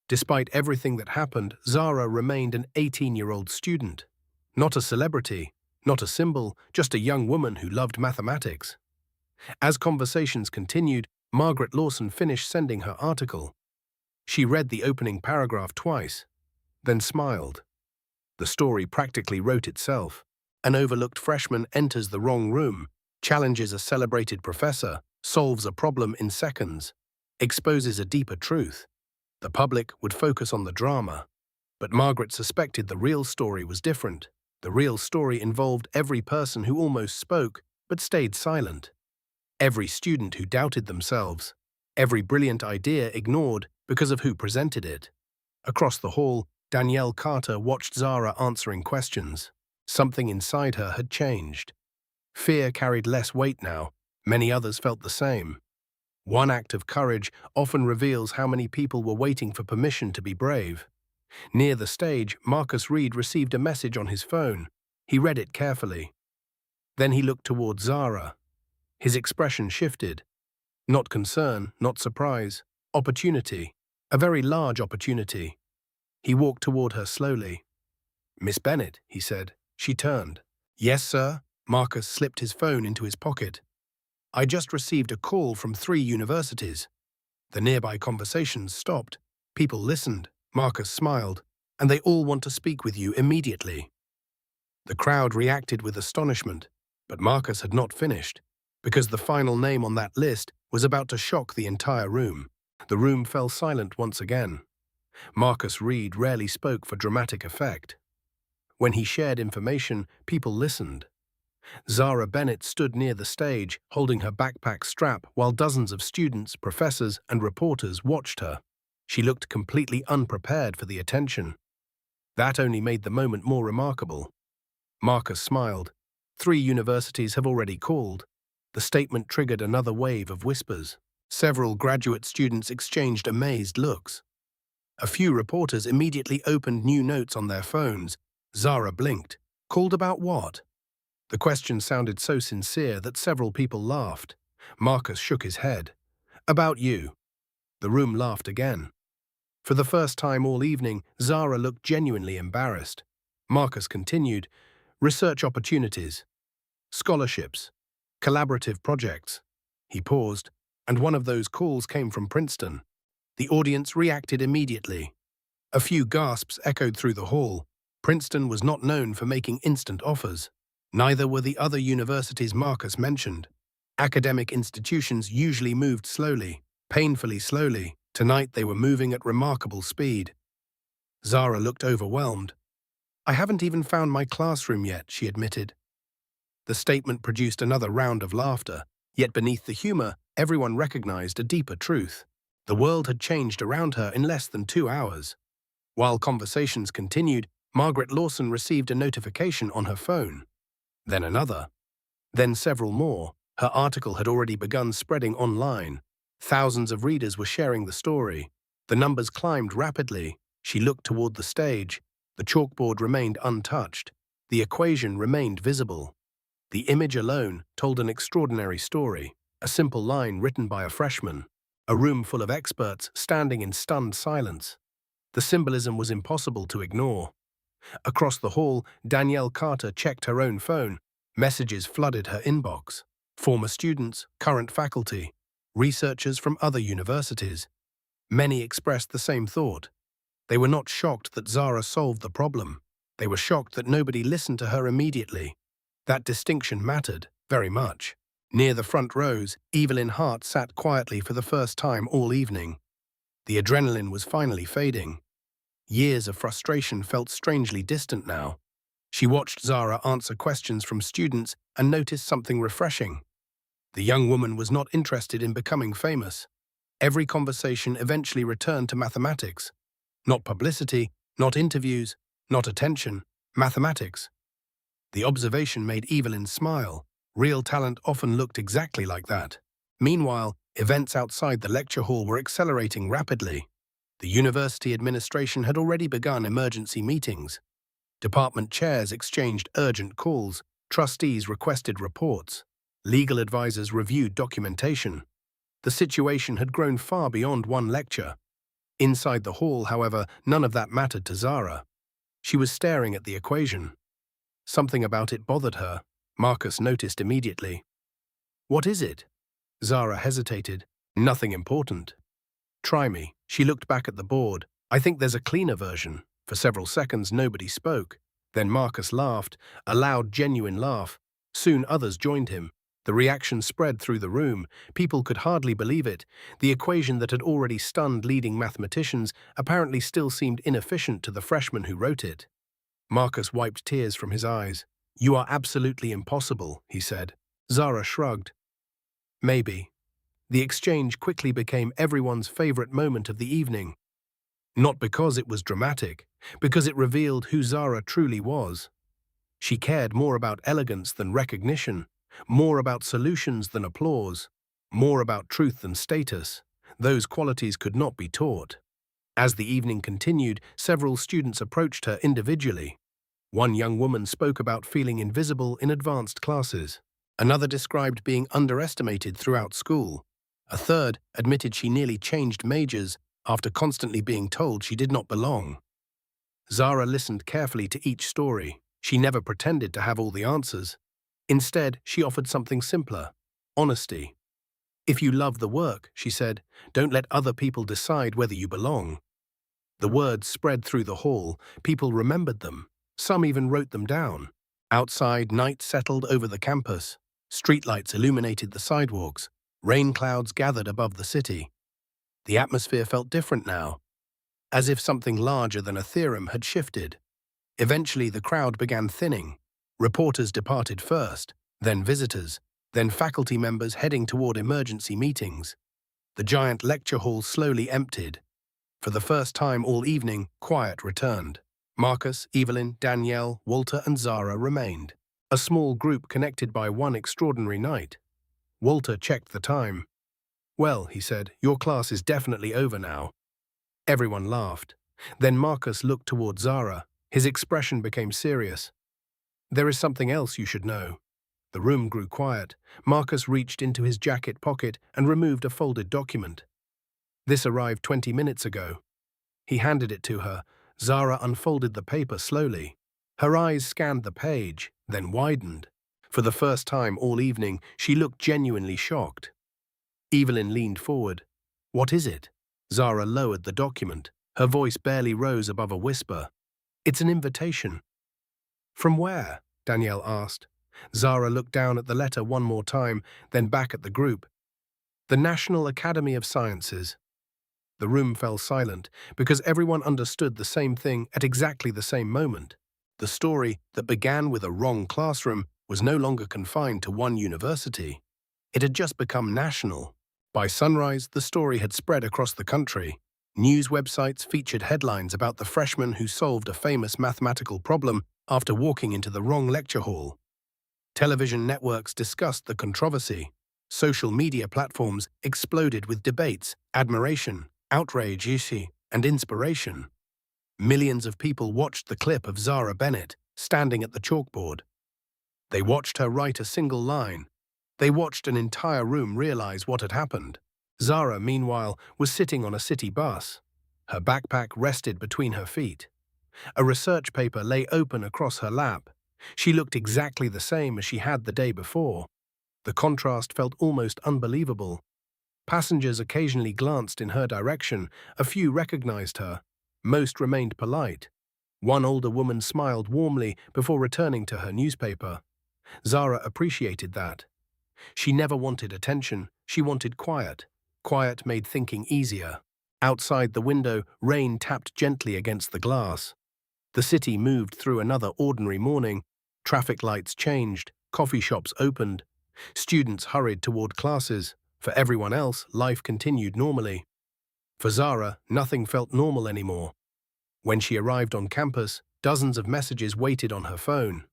Despite everything that happened, Zara remained an 18-year-old student. Not a celebrity, not a symbol, just a young woman who loved mathematics. As conversations continued, Margaret Lawson finished sending her article. She read the opening paragraph twice, then smiled. The story practically wrote itself. An overlooked freshman enters the wrong room, challenges a celebrated professor, solves a problem in seconds, exposes a deeper truth. The public would focus on the drama. But Margaret suspected the real story was different. The real story involved every person who almost spoke but stayed silent. Every student who doubted themselves. Every brilliant idea ignored because of who presented it. Across the hall, Danielle Carter watched Zara answering questions. Something inside her had changed. Fear carried less weight now. Many others felt the same. One act of courage often reveals how many people were waiting for permission to be brave. Near the stage, Marcus Reed received a message on his phone. He read it carefully. Then he looked toward Zara. His expression shifted. Not concern, not surprise. Opportunity. A very large opportunity. He walked toward her slowly. "Miss Bennett," he said. She turned. "Yes, sir?" Marcus slipped his phone into his pocket. "I just received a call from 3 universities." The nearby conversations stopped. People listened. Marcus smiled. "And they all want to speak with you immediately." The crowd reacted with astonishment, but Marcus had not finished, because the final name on that list was about to shock the entire room. The room fell silent once again. Marcus Reed rarely spoke for dramatic effect. When he shared information, people listened. Zara Bennett stood near the stage, holding her backpack strap, while dozens of students, professors, and reporters watched her. She looked completely unprepared for the attention. That only made the moment more remarkable. Marcus smiled. 3 universities have already called. The statement triggered another wave of whispers. Several graduate students exchanged amazed looks. A few reporters immediately opened new notes on their phones. Zara blinked. Called about what? The question sounded so sincere that several people laughed. Marcus shook his head. About you. The room laughed again. For the first time all evening, Zara looked genuinely embarrassed. Marcus continued. Research opportunities. Scholarships. Collaborative projects. He paused, and one of those calls came from Princeton. The audience reacted immediately. A few gasps echoed through the hall. Princeton was not known for making instant offers. Neither were the other universities Marcus mentioned. Academic institutions usually moved slowly, painfully slowly. Tonight they were moving at remarkable speed. Zara looked overwhelmed. I haven't even found my classroom yet, she admitted. The statement produced another round of laughter, yet beneath the humor, everyone recognized a deeper truth. The world had changed around her in less than 2 hours. While conversations continued, Margaret Lawson received a notification on her phone. Then another. Then several more. Her article had already begun spreading online. Thousands of readers were sharing the story. The numbers climbed rapidly. She looked toward the stage. The chalkboard remained untouched. The equation remained visible. The image alone told an extraordinary story, a simple line written by a freshman, a room full of experts standing in stunned silence. The symbolism was impossible to ignore. Across the hall, Danielle Carter checked her own phone. Messages flooded her inbox. Former students, current faculty, researchers from other universities. Many expressed the same thought. They were not shocked that Zara solved the problem. They were shocked that nobody listened to her immediately. That distinction mattered, very much. Near the front rows, Evelyn Hart sat quietly for the first time all evening. The adrenaline was finally fading. Years of frustration felt strangely distant now. She watched Zara answer questions from students and noticed something refreshing. The young woman was not interested in becoming famous. Every conversation eventually returned to mathematics. Not publicity, not interviews, not attention, mathematics. The observation made Evelyn smile. Real talent often looked exactly like that. Meanwhile, events outside the lecture hall were accelerating rapidly. The university administration had already begun emergency meetings. Department chairs exchanged urgent calls, trustees requested reports, legal advisors reviewed documentation. The situation had grown far beyond one lecture. Inside the hall, however, none of that mattered to Zara. She was staring at the equation. Something about it bothered her. Marcus noticed immediately. What is it? Zara hesitated. Nothing important. Try me. She looked back at the board. I think there's a cleaner version. For several seconds, nobody spoke. Then Marcus laughed, a loud, genuine laugh. Soon others joined him. The reaction spread through the room. People could hardly believe it. The equation that had already stunned leading mathematicians apparently still seemed inefficient to the freshman who wrote it. Marcus wiped tears from his eyes. You are absolutely impossible, he said. Zara shrugged. Maybe. The exchange quickly became everyone's favorite moment of the evening. Not because it was dramatic, because it revealed who Zara truly was. She cared more about elegance than recognition, more about solutions than applause, more about truth than status. Those qualities could not be taught. As the evening continued, several students approached her individually. One young woman spoke about feeling invisible in advanced classes. Another described being underestimated throughout school. A third admitted she nearly changed majors after constantly being told she did not belong. Zara listened carefully to each story. She never pretended to have all the answers. Instead, she offered something simpler: honesty. If you love the work, she said, don't let other people decide whether you belong. The words spread through the hall. People remembered them. Some even wrote them down. Outside, night settled over the campus. Streetlights illuminated the sidewalks. Rain clouds gathered above the city. The atmosphere felt different now, as if something larger than a theorem had shifted. Eventually, the crowd began thinning. Reporters departed first, then visitors, then faculty members heading toward emergency meetings. The giant lecture hall slowly emptied. For the first time all evening, quiet returned. Marcus, Evelyn, Danielle, Walter and Zara remained. A small group connected by one extraordinary night. Walter checked the time. "Well," he said, "your class is definitely over now." Everyone laughed. Then Marcus looked toward Zara. His expression became serious. "There is something else you should know." The room grew quiet. Marcus reached into his jacket pocket and removed a folded document. "This arrived 20 minutes ago." He handed it to her. Zara unfolded the paper slowly. Her eyes scanned the page, then widened. For the first time all evening, she looked genuinely shocked. Evelyn leaned forward. "What is it?" Zara lowered the document. Her voice barely rose above a whisper. "It's an invitation." "From where?" Danielle asked. Zara looked down at the letter one more time, then back at the group. "The National Academy of Sciences." The room fell silent, because everyone understood the same thing at exactly the same moment. The story that began with a wrong classroom was no longer confined to one university. It had just become national. By sunrise, the story had spread across the country. News websites featured headlines about the freshman who solved a famous mathematical problem after walking into the wrong lecture hall. Television networks discussed the controversy. Social media platforms exploded with debates, admiration, outrage, and inspiration. Millions of people watched the clip of Zara Bennett standing at the chalkboard. They watched her write a single line. They watched an entire room realize what had happened. Zara, meanwhile, was sitting on a city bus. Her backpack rested between her feet. A research paper lay open across her lap. She looked exactly the same as she had the day before. The contrast felt almost unbelievable. Passengers occasionally glanced in her direction. A few recognized her. Most remained polite. One older woman smiled warmly before returning to her newspaper. Zara appreciated that. She never wanted attention, she wanted quiet. Quiet made thinking easier. Outside the window, rain tapped gently against the glass. The city moved through another ordinary morning. Traffic lights changed, coffee shops opened. Students hurried toward classes. For everyone else, life continued normally. For Zara, nothing felt normal anymore. When she arrived on campus, dozens of messages waited on her phone.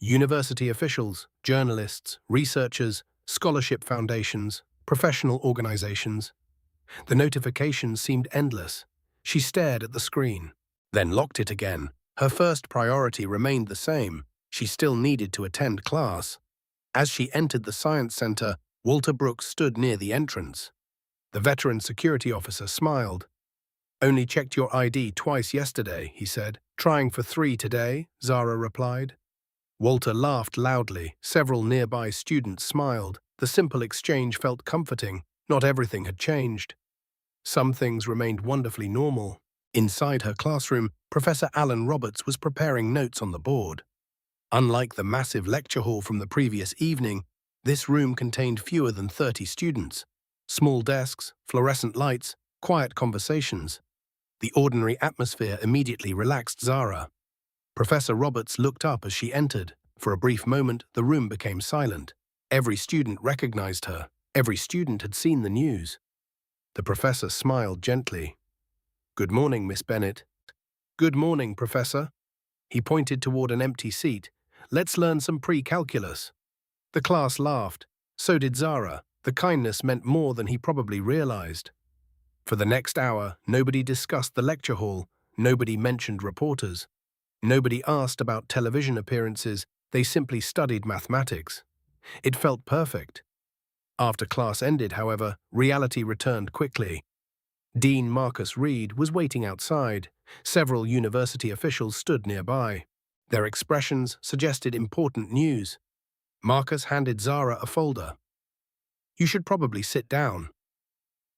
University officials, journalists, researchers, scholarship foundations, professional organizations. The notifications seemed endless. She stared at the screen, then locked it again. Her first priority remained the same. She still needed to attend class. As she entered the science center, Walter Brooks stood near the entrance. The veteran security officer smiled. "Only checked your ID twice yesterday," he said. "Trying for 3 today," Zara replied. Walter laughed loudly. Several nearby students smiled. The simple exchange felt comforting. Not everything had changed. Some things remained wonderfully normal. Inside her classroom, Professor Alan Roberts was preparing notes on the board. Unlike the massive lecture hall from the previous evening, this room contained fewer than 30 students. Small desks, fluorescent lights, quiet conversations. The ordinary atmosphere immediately relaxed Zara. Professor Roberts looked up as she entered. For a brief moment, the room became silent. Every student recognized her. Every student had seen the news. The professor smiled gently. "Good morning, Miss Bennett." "Good morning, Professor." He pointed toward an empty seat. "Let's learn some pre-calculus." The class laughed. So did Zara. The kindness meant more than he probably realized. For the next hour, nobody discussed the lecture hall. Nobody mentioned reporters. Nobody asked about television appearances. They simply studied mathematics. It felt perfect. After class ended, however, reality returned quickly. Dean Marcus Reed was waiting outside. Several university officials stood nearby. Their expressions suggested important news. Marcus handed Zara a folder. "You should probably sit down."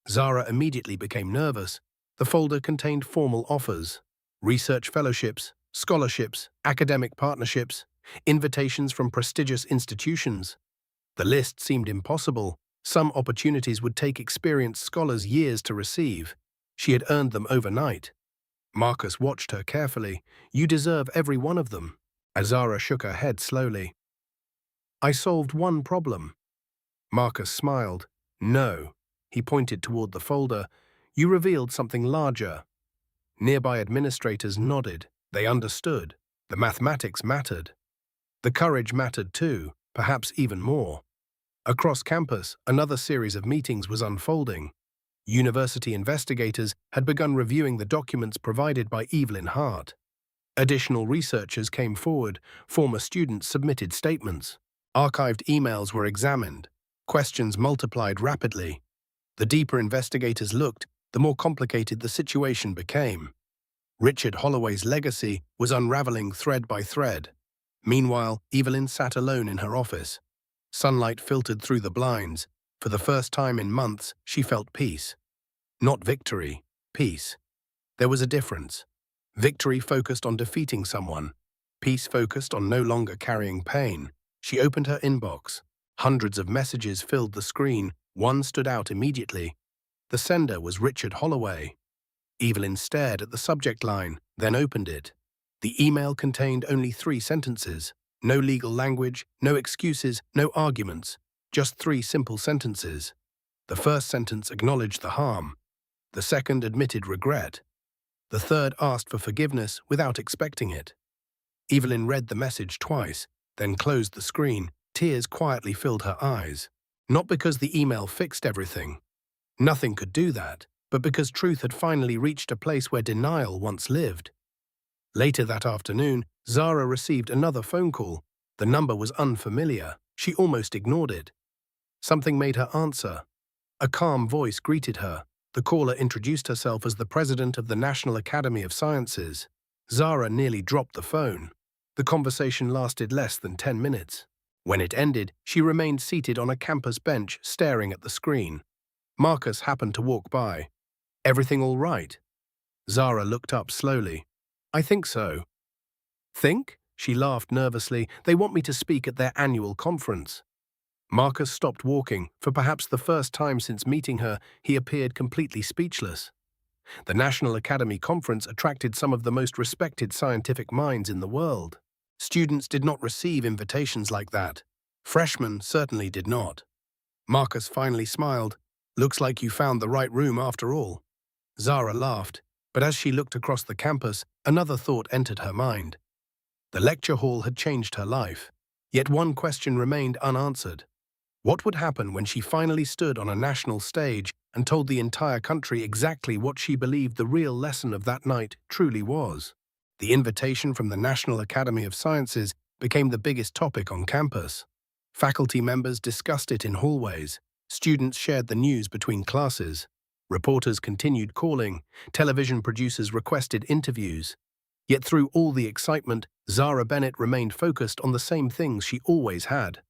Zara immediately became nervous. The folder contained formal offers, research fellowships, scholarships, academic partnerships, invitations from prestigious institutions. The list seemed impossible. Some opportunities would take experienced scholars years to receive. She had earned them overnight. Marcus watched her carefully. "You deserve every one of them." Azara shook her head slowly. I solved one problem. Marcus smiled. No. He pointed toward the folder. You revealed something larger. Nearby administrators nodded. They understood. The mathematics mattered. The courage mattered too, perhaps even more. Across campus, another series of meetings was unfolding. University investigators had begun reviewing the documents provided by Evelyn Hart. Additional researchers came forward, former students submitted statements. Archived emails were examined. Questions multiplied rapidly. The deeper investigators looked, the more complicated the situation became. Richard Holloway's legacy was unraveling thread by thread. Meanwhile, Evelyn sat alone in her office. Sunlight filtered through the blinds. For the first time in months, she felt peace. Not victory, peace. There was a difference. Victory focused on defeating someone. Peace focused on no longer carrying pain. She opened her inbox. Hundreds of messages filled the screen. One stood out immediately. The sender was Richard Holloway. Evelyn stared at the subject line, then opened it. The email contained only 3 sentences. No legal language, no excuses, no arguments. Just 3 simple sentences. The first sentence acknowledged the harm. The second admitted regret. The third asked for forgiveness without expecting it. Evelyn read the message twice, then closed the screen. Tears quietly filled her eyes. Not because the email fixed everything. Nothing could do that, but because truth had finally reached a place where denial once lived. Later that afternoon, Zara received another phone call. The number was unfamiliar. She almost ignored it. Something made her answer. A calm voice greeted her. The caller introduced herself as the president of the National Academy of Sciences. Zara nearly dropped the phone. The conversation lasted less than 10 minutes. When it ended, she remained seated on a campus bench, staring at the screen. Marcus happened to walk by. Everything all right? Zara looked up slowly. I think so. Think? She laughed nervously. They want me to speak at their annual conference. Marcus stopped walking. For perhaps the first time since meeting her, he appeared completely speechless. The National Academy Conference attracted some of the most respected scientific minds in the world. Students did not receive invitations like that. Freshmen certainly did not. Marcus finally smiled. Looks like you found the right room after all. Zara laughed, but as she looked across the campus, another thought entered her mind. The lecture hall had changed her life. Yet one question remained unanswered. What would happen when she finally stood on a national stage and told the entire country exactly what she believed the real lesson of that night truly was? The invitation from the National Academy of Sciences became the biggest topic on campus. Faculty members discussed it in hallways. Students shared the news between classes. Reporters continued calling. Television producers requested interviews. Yet through all the excitement, Zara Bennett remained focused on the same things she always had.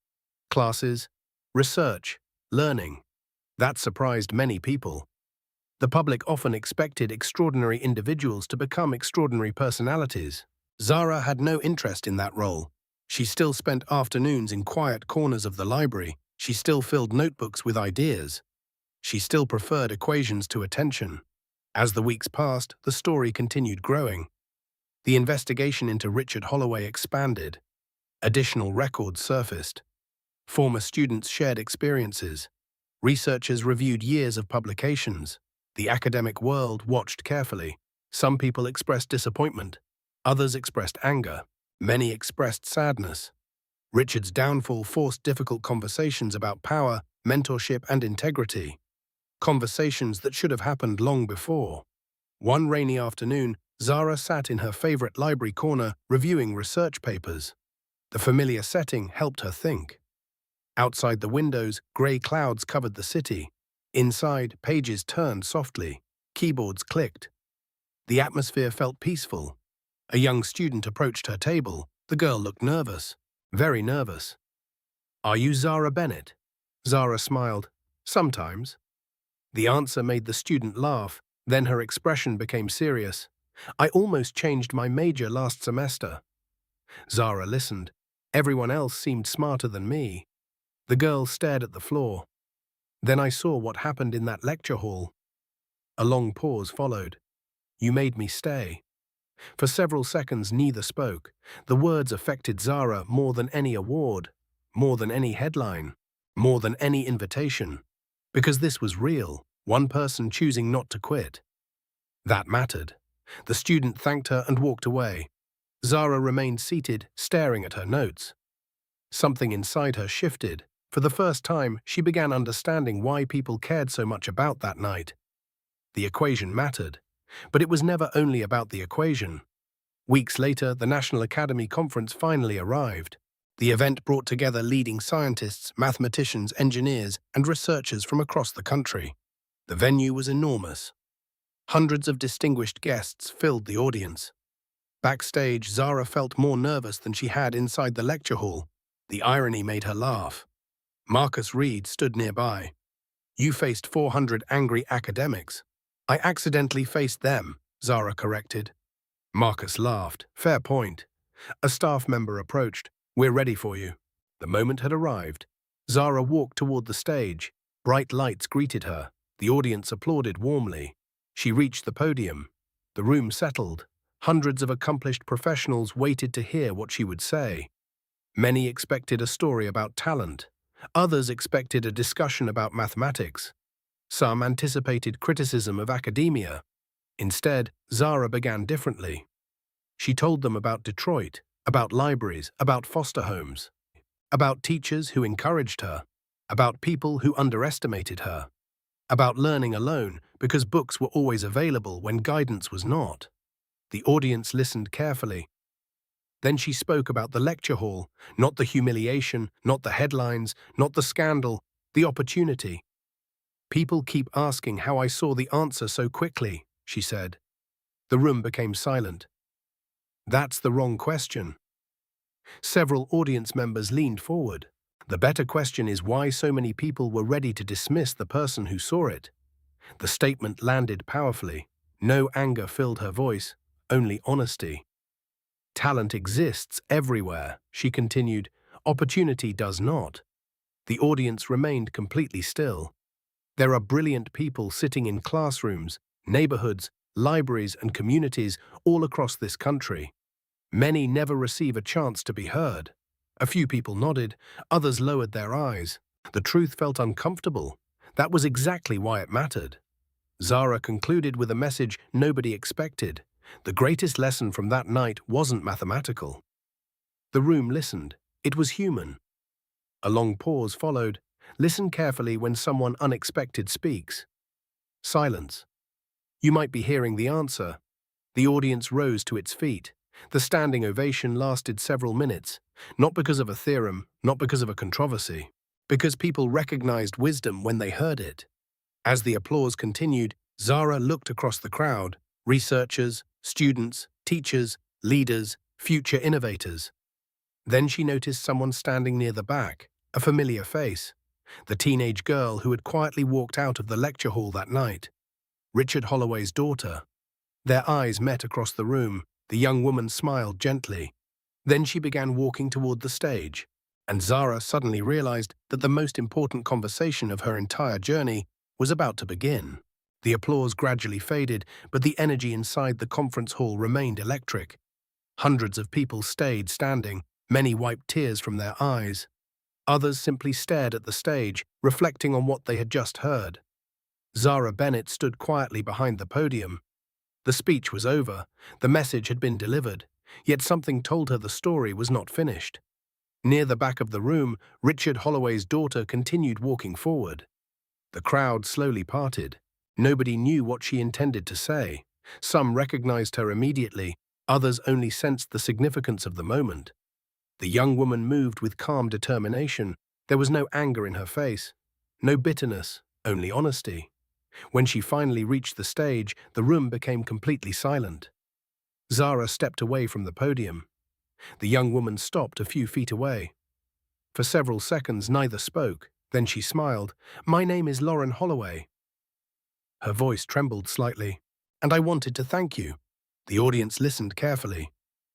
Classes, research, learning. That surprised many people. The public often expected extraordinary individuals to become extraordinary personalities. Zara had no interest in that role. She still spent afternoons in quiet corners of the library. She still filled notebooks with ideas. She still preferred equations to attention. As the weeks passed, the story continued growing. The investigation into Richard Holloway expanded. Additional records surfaced. Former students shared experiences. Researchers reviewed years of publications. The academic world watched carefully. Some people expressed disappointment. Others expressed anger. Many expressed sadness. Richard's downfall forced difficult conversations about power, mentorship, and integrity. Conversations that should have happened long before. One rainy afternoon, Zara sat in her favorite library corner reviewing research papers. The familiar setting helped her think. Outside the windows, grey clouds covered the city. Inside, pages turned softly. Keyboards clicked. The atmosphere felt peaceful. A young student approached her table. The girl looked nervous. Very nervous. Are you Zara Bennett? Zara smiled. Sometimes. The answer made the student laugh. Then her expression became serious. I almost changed my major last semester. Zara listened. Everyone else seemed smarter than me. The girl stared at the floor. Then I saw what happened in that lecture hall. A long pause followed. You made me stay. For several seconds, neither spoke. The words affected Zara more than any award, more than any headline, more than any invitation. Because this was real, one person choosing not to quit. That mattered. The student thanked her and walked away. Zara remained seated, staring at her notes. Something inside her shifted. For the first time, she began understanding why people cared so much about that night. The equation mattered, but it was never only about the equation. Weeks later, the National Academy Conference finally arrived. The event brought together leading scientists, mathematicians, engineers, and researchers from across the country. The venue was enormous. Hundreds of distinguished guests filled the audience. Backstage, Zara felt more nervous than she had inside the lecture hall. The irony made her laugh. Marcus Reed stood nearby. "You faced 400 angry academics." "I accidentally faced them," Zara corrected. Marcus laughed. "Fair point." A staff member approached. "We're ready for you." The moment had arrived. Zara walked toward the stage. Bright lights greeted her. The audience applauded warmly. She reached the podium. The room settled. Hundreds of accomplished professionals waited to hear what she would say. Many expected a story about talent. Others expected a discussion about mathematics. Some anticipated criticism of academia. Instead, Zara began differently. She told them about Detroit, about libraries, about foster homes, about teachers who encouraged her, about people who underestimated her, about learning alone because books were always available when guidance was not. The audience listened carefully. Then she spoke about the lecture hall, not the humiliation, not the headlines, not the scandal, the opportunity. "People keep asking how I saw the answer so quickly," she said. The room became silent. "That's the wrong question." Several audience members leaned forward. "The better question is why so many people were ready to dismiss the person who saw it." The statement landed powerfully. No anger filled her voice, only honesty. "Talent exists everywhere," she continued. "Opportunity does not." The audience remained completely still. There are brilliant people sitting in classrooms, neighborhoods, libraries, and communities all across this country. Many never receive a chance to be heard. A few people nodded, others lowered their eyes. The truth felt uncomfortable. That was exactly why it mattered. Zara concluded with a message nobody expected. The greatest lesson from that night wasn't mathematical. The room listened. It was human. A long pause followed. Listen carefully when someone unexpected speaks. Silence. "You might be hearing the answer." The audience rose to its feet. The standing ovation lasted several minutes, not because of a theorem, not because of a controversy, because people recognized wisdom when they heard it. As the applause continued, Zara looked across the crowd. Researchers, students, teachers, leaders, future innovators. Then she noticed someone standing near the back, a familiar face. The teenage girl who had quietly walked out of the lecture hall that night. Richard Holloway's daughter. Their eyes met across the room. The young woman smiled gently. Then she began walking toward the stage, and Zara suddenly realized that the most important conversation of her entire journey was about to begin. The applause gradually faded, but the energy inside the conference hall remained electric. Hundreds of people stayed standing, many wiped tears from their eyes. Others simply stared at the stage, reflecting on what they had just heard. Zara Bennett stood quietly behind the podium. The speech was over, the message had been delivered, yet something told her the story was not finished. Near the back of the room, Richard Holloway's daughter continued walking forward. The crowd slowly parted. Nobody knew what she intended to say. Some recognized her immediately, others only sensed the significance of the moment. The young woman moved with calm determination. There was no anger in her face, no bitterness, only honesty. When she finally reached the stage, the room became completely silent. Zara stepped away from the podium. The young woman stopped a few feet away. For several seconds, neither spoke. Then she smiled. "My name is Lauren Holloway." Her voice trembled slightly. "And I wanted to thank you." The audience listened carefully.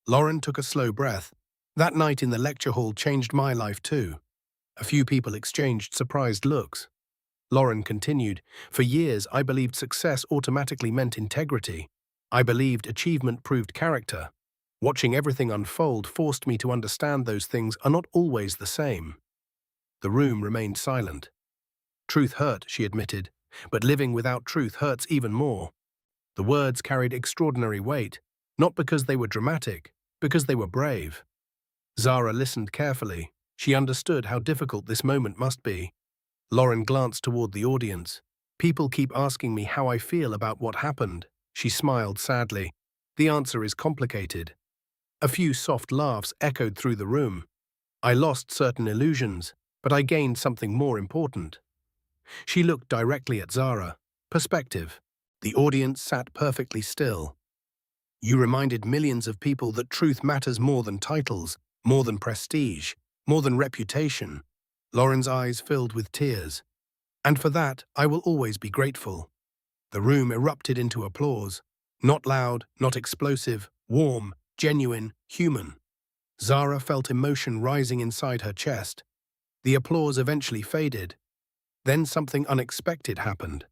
Lauren took a slow breath. "That night in the lecture hall changed my life too." A few people exchanged surprised looks. Lauren continued, "For years I believed success automatically meant integrity. I believed achievement proved character. Watching everything unfold forced me to understand those things are not always the same. The room remained silent. Truth hurt, she admitted, but living without truth hurts even more. The words carried extraordinary weight, not because they were dramatic, because they were brave. Zara listened carefully. She understood how difficult this moment must be. Lauren glanced toward the audience. People keep asking me how I feel about what happened. She smiled sadly. The answer is complicated. A few soft laughs echoed through the room. I lost certain illusions, but I gained something more important. She looked directly at Zara. Perspective. The audience sat perfectly still. You reminded millions of people that truth matters more than titles, more than prestige, more than reputation. Lauren's eyes filled with tears. And for that, I will always be grateful. The room erupted into applause. Not loud, not explosive, warm, genuine, human. Zara felt emotion rising inside her chest. The applause eventually faded. Then something unexpected happened.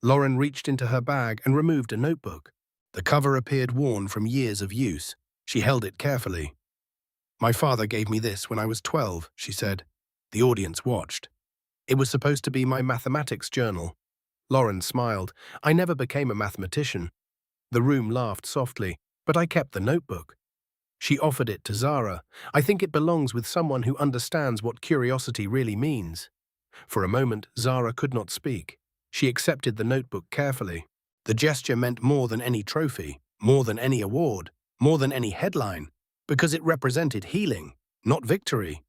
Lauren reached into her bag and removed a notebook. The cover appeared worn from years of use. She held it carefully. My father gave me this when I was 12, she said. The audience watched. It was supposed to be my mathematics journal. Lauren smiled. I never became a mathematician. The room laughed softly, but I kept the notebook. She offered it to Zara. I think it belongs with someone who understands what curiosity really means. For a moment, Zara could not speak. She accepted the notebook carefully. The gesture meant more than any trophy, more than any award, more than any headline, because it represented healing, not victory.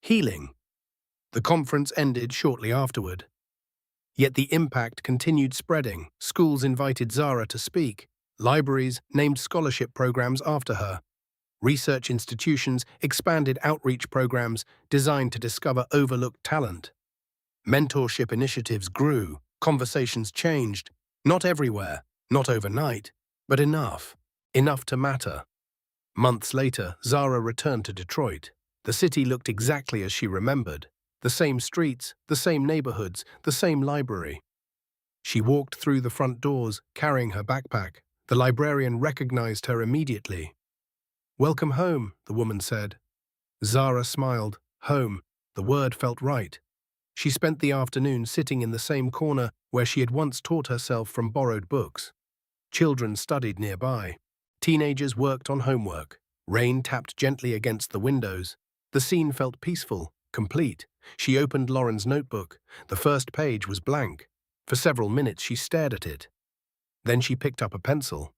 Healing. The conference ended shortly afterward. Yet the impact continued spreading. Schools invited Zara to speak. Libraries named scholarship programs after her. Research institutions expanded outreach programs designed to discover overlooked talent. Mentorship initiatives grew. Conversations changed. Not everywhere, not overnight, but enough. Enough to matter. Months later, Zara returned to Detroit. The city looked exactly as she remembered. The same streets, the same neighborhoods, the same library. She walked through the front doors, carrying her backpack. The librarian recognized her immediately. Welcome home, the woman said. Zara smiled. Home. The word felt right. She spent the afternoon sitting in the same corner where she had once taught herself from borrowed books. Children studied nearby. Teenagers worked on homework. Rain tapped gently against the windows. The scene felt peaceful, complete. She opened Lauren's notebook. The first page was blank. For several minutes she stared at it. Then she picked up a pencil.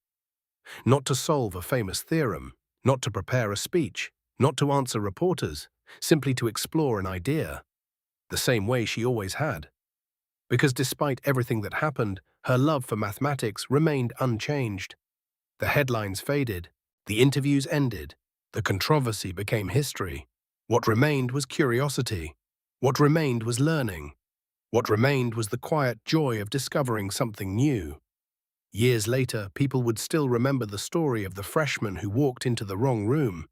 Not to solve a famous theorem, not to prepare a speech, not to answer reporters, simply to explore an idea. The same way she always had. Because despite everything that happened, her love for mathematics remained unchanged. The headlines faded, the interviews ended, the controversy became history. What remained was curiosity. What remained was learning. What remained was the quiet joy of discovering something new. Years later, people would still remember the story of the freshman who walked into the wrong room.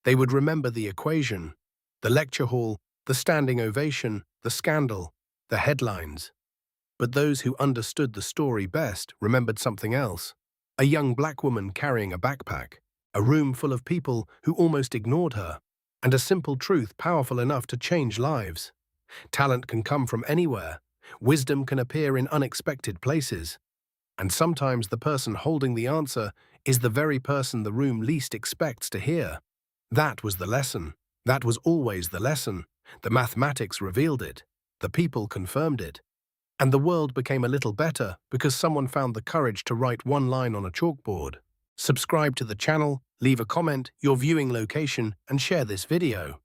They would remember the equation, the lecture hall, the standing ovation, the scandal, the headlines. But those who understood the story best remembered something else. A young black woman carrying a backpack, a room full of people who almost ignored her, and a simple truth powerful enough to change lives. Talent can come from anywhere. Wisdom can appear in unexpected places. And sometimes the person holding the answer is the very person the room least expects to hear. That was the lesson. That was always the lesson. The mathematics revealed it. The people confirmed it. And the world became a little better because someone found the courage to write one line on a chalkboard. Subscribe to the channel, leave a comment, your viewing location, and share this video.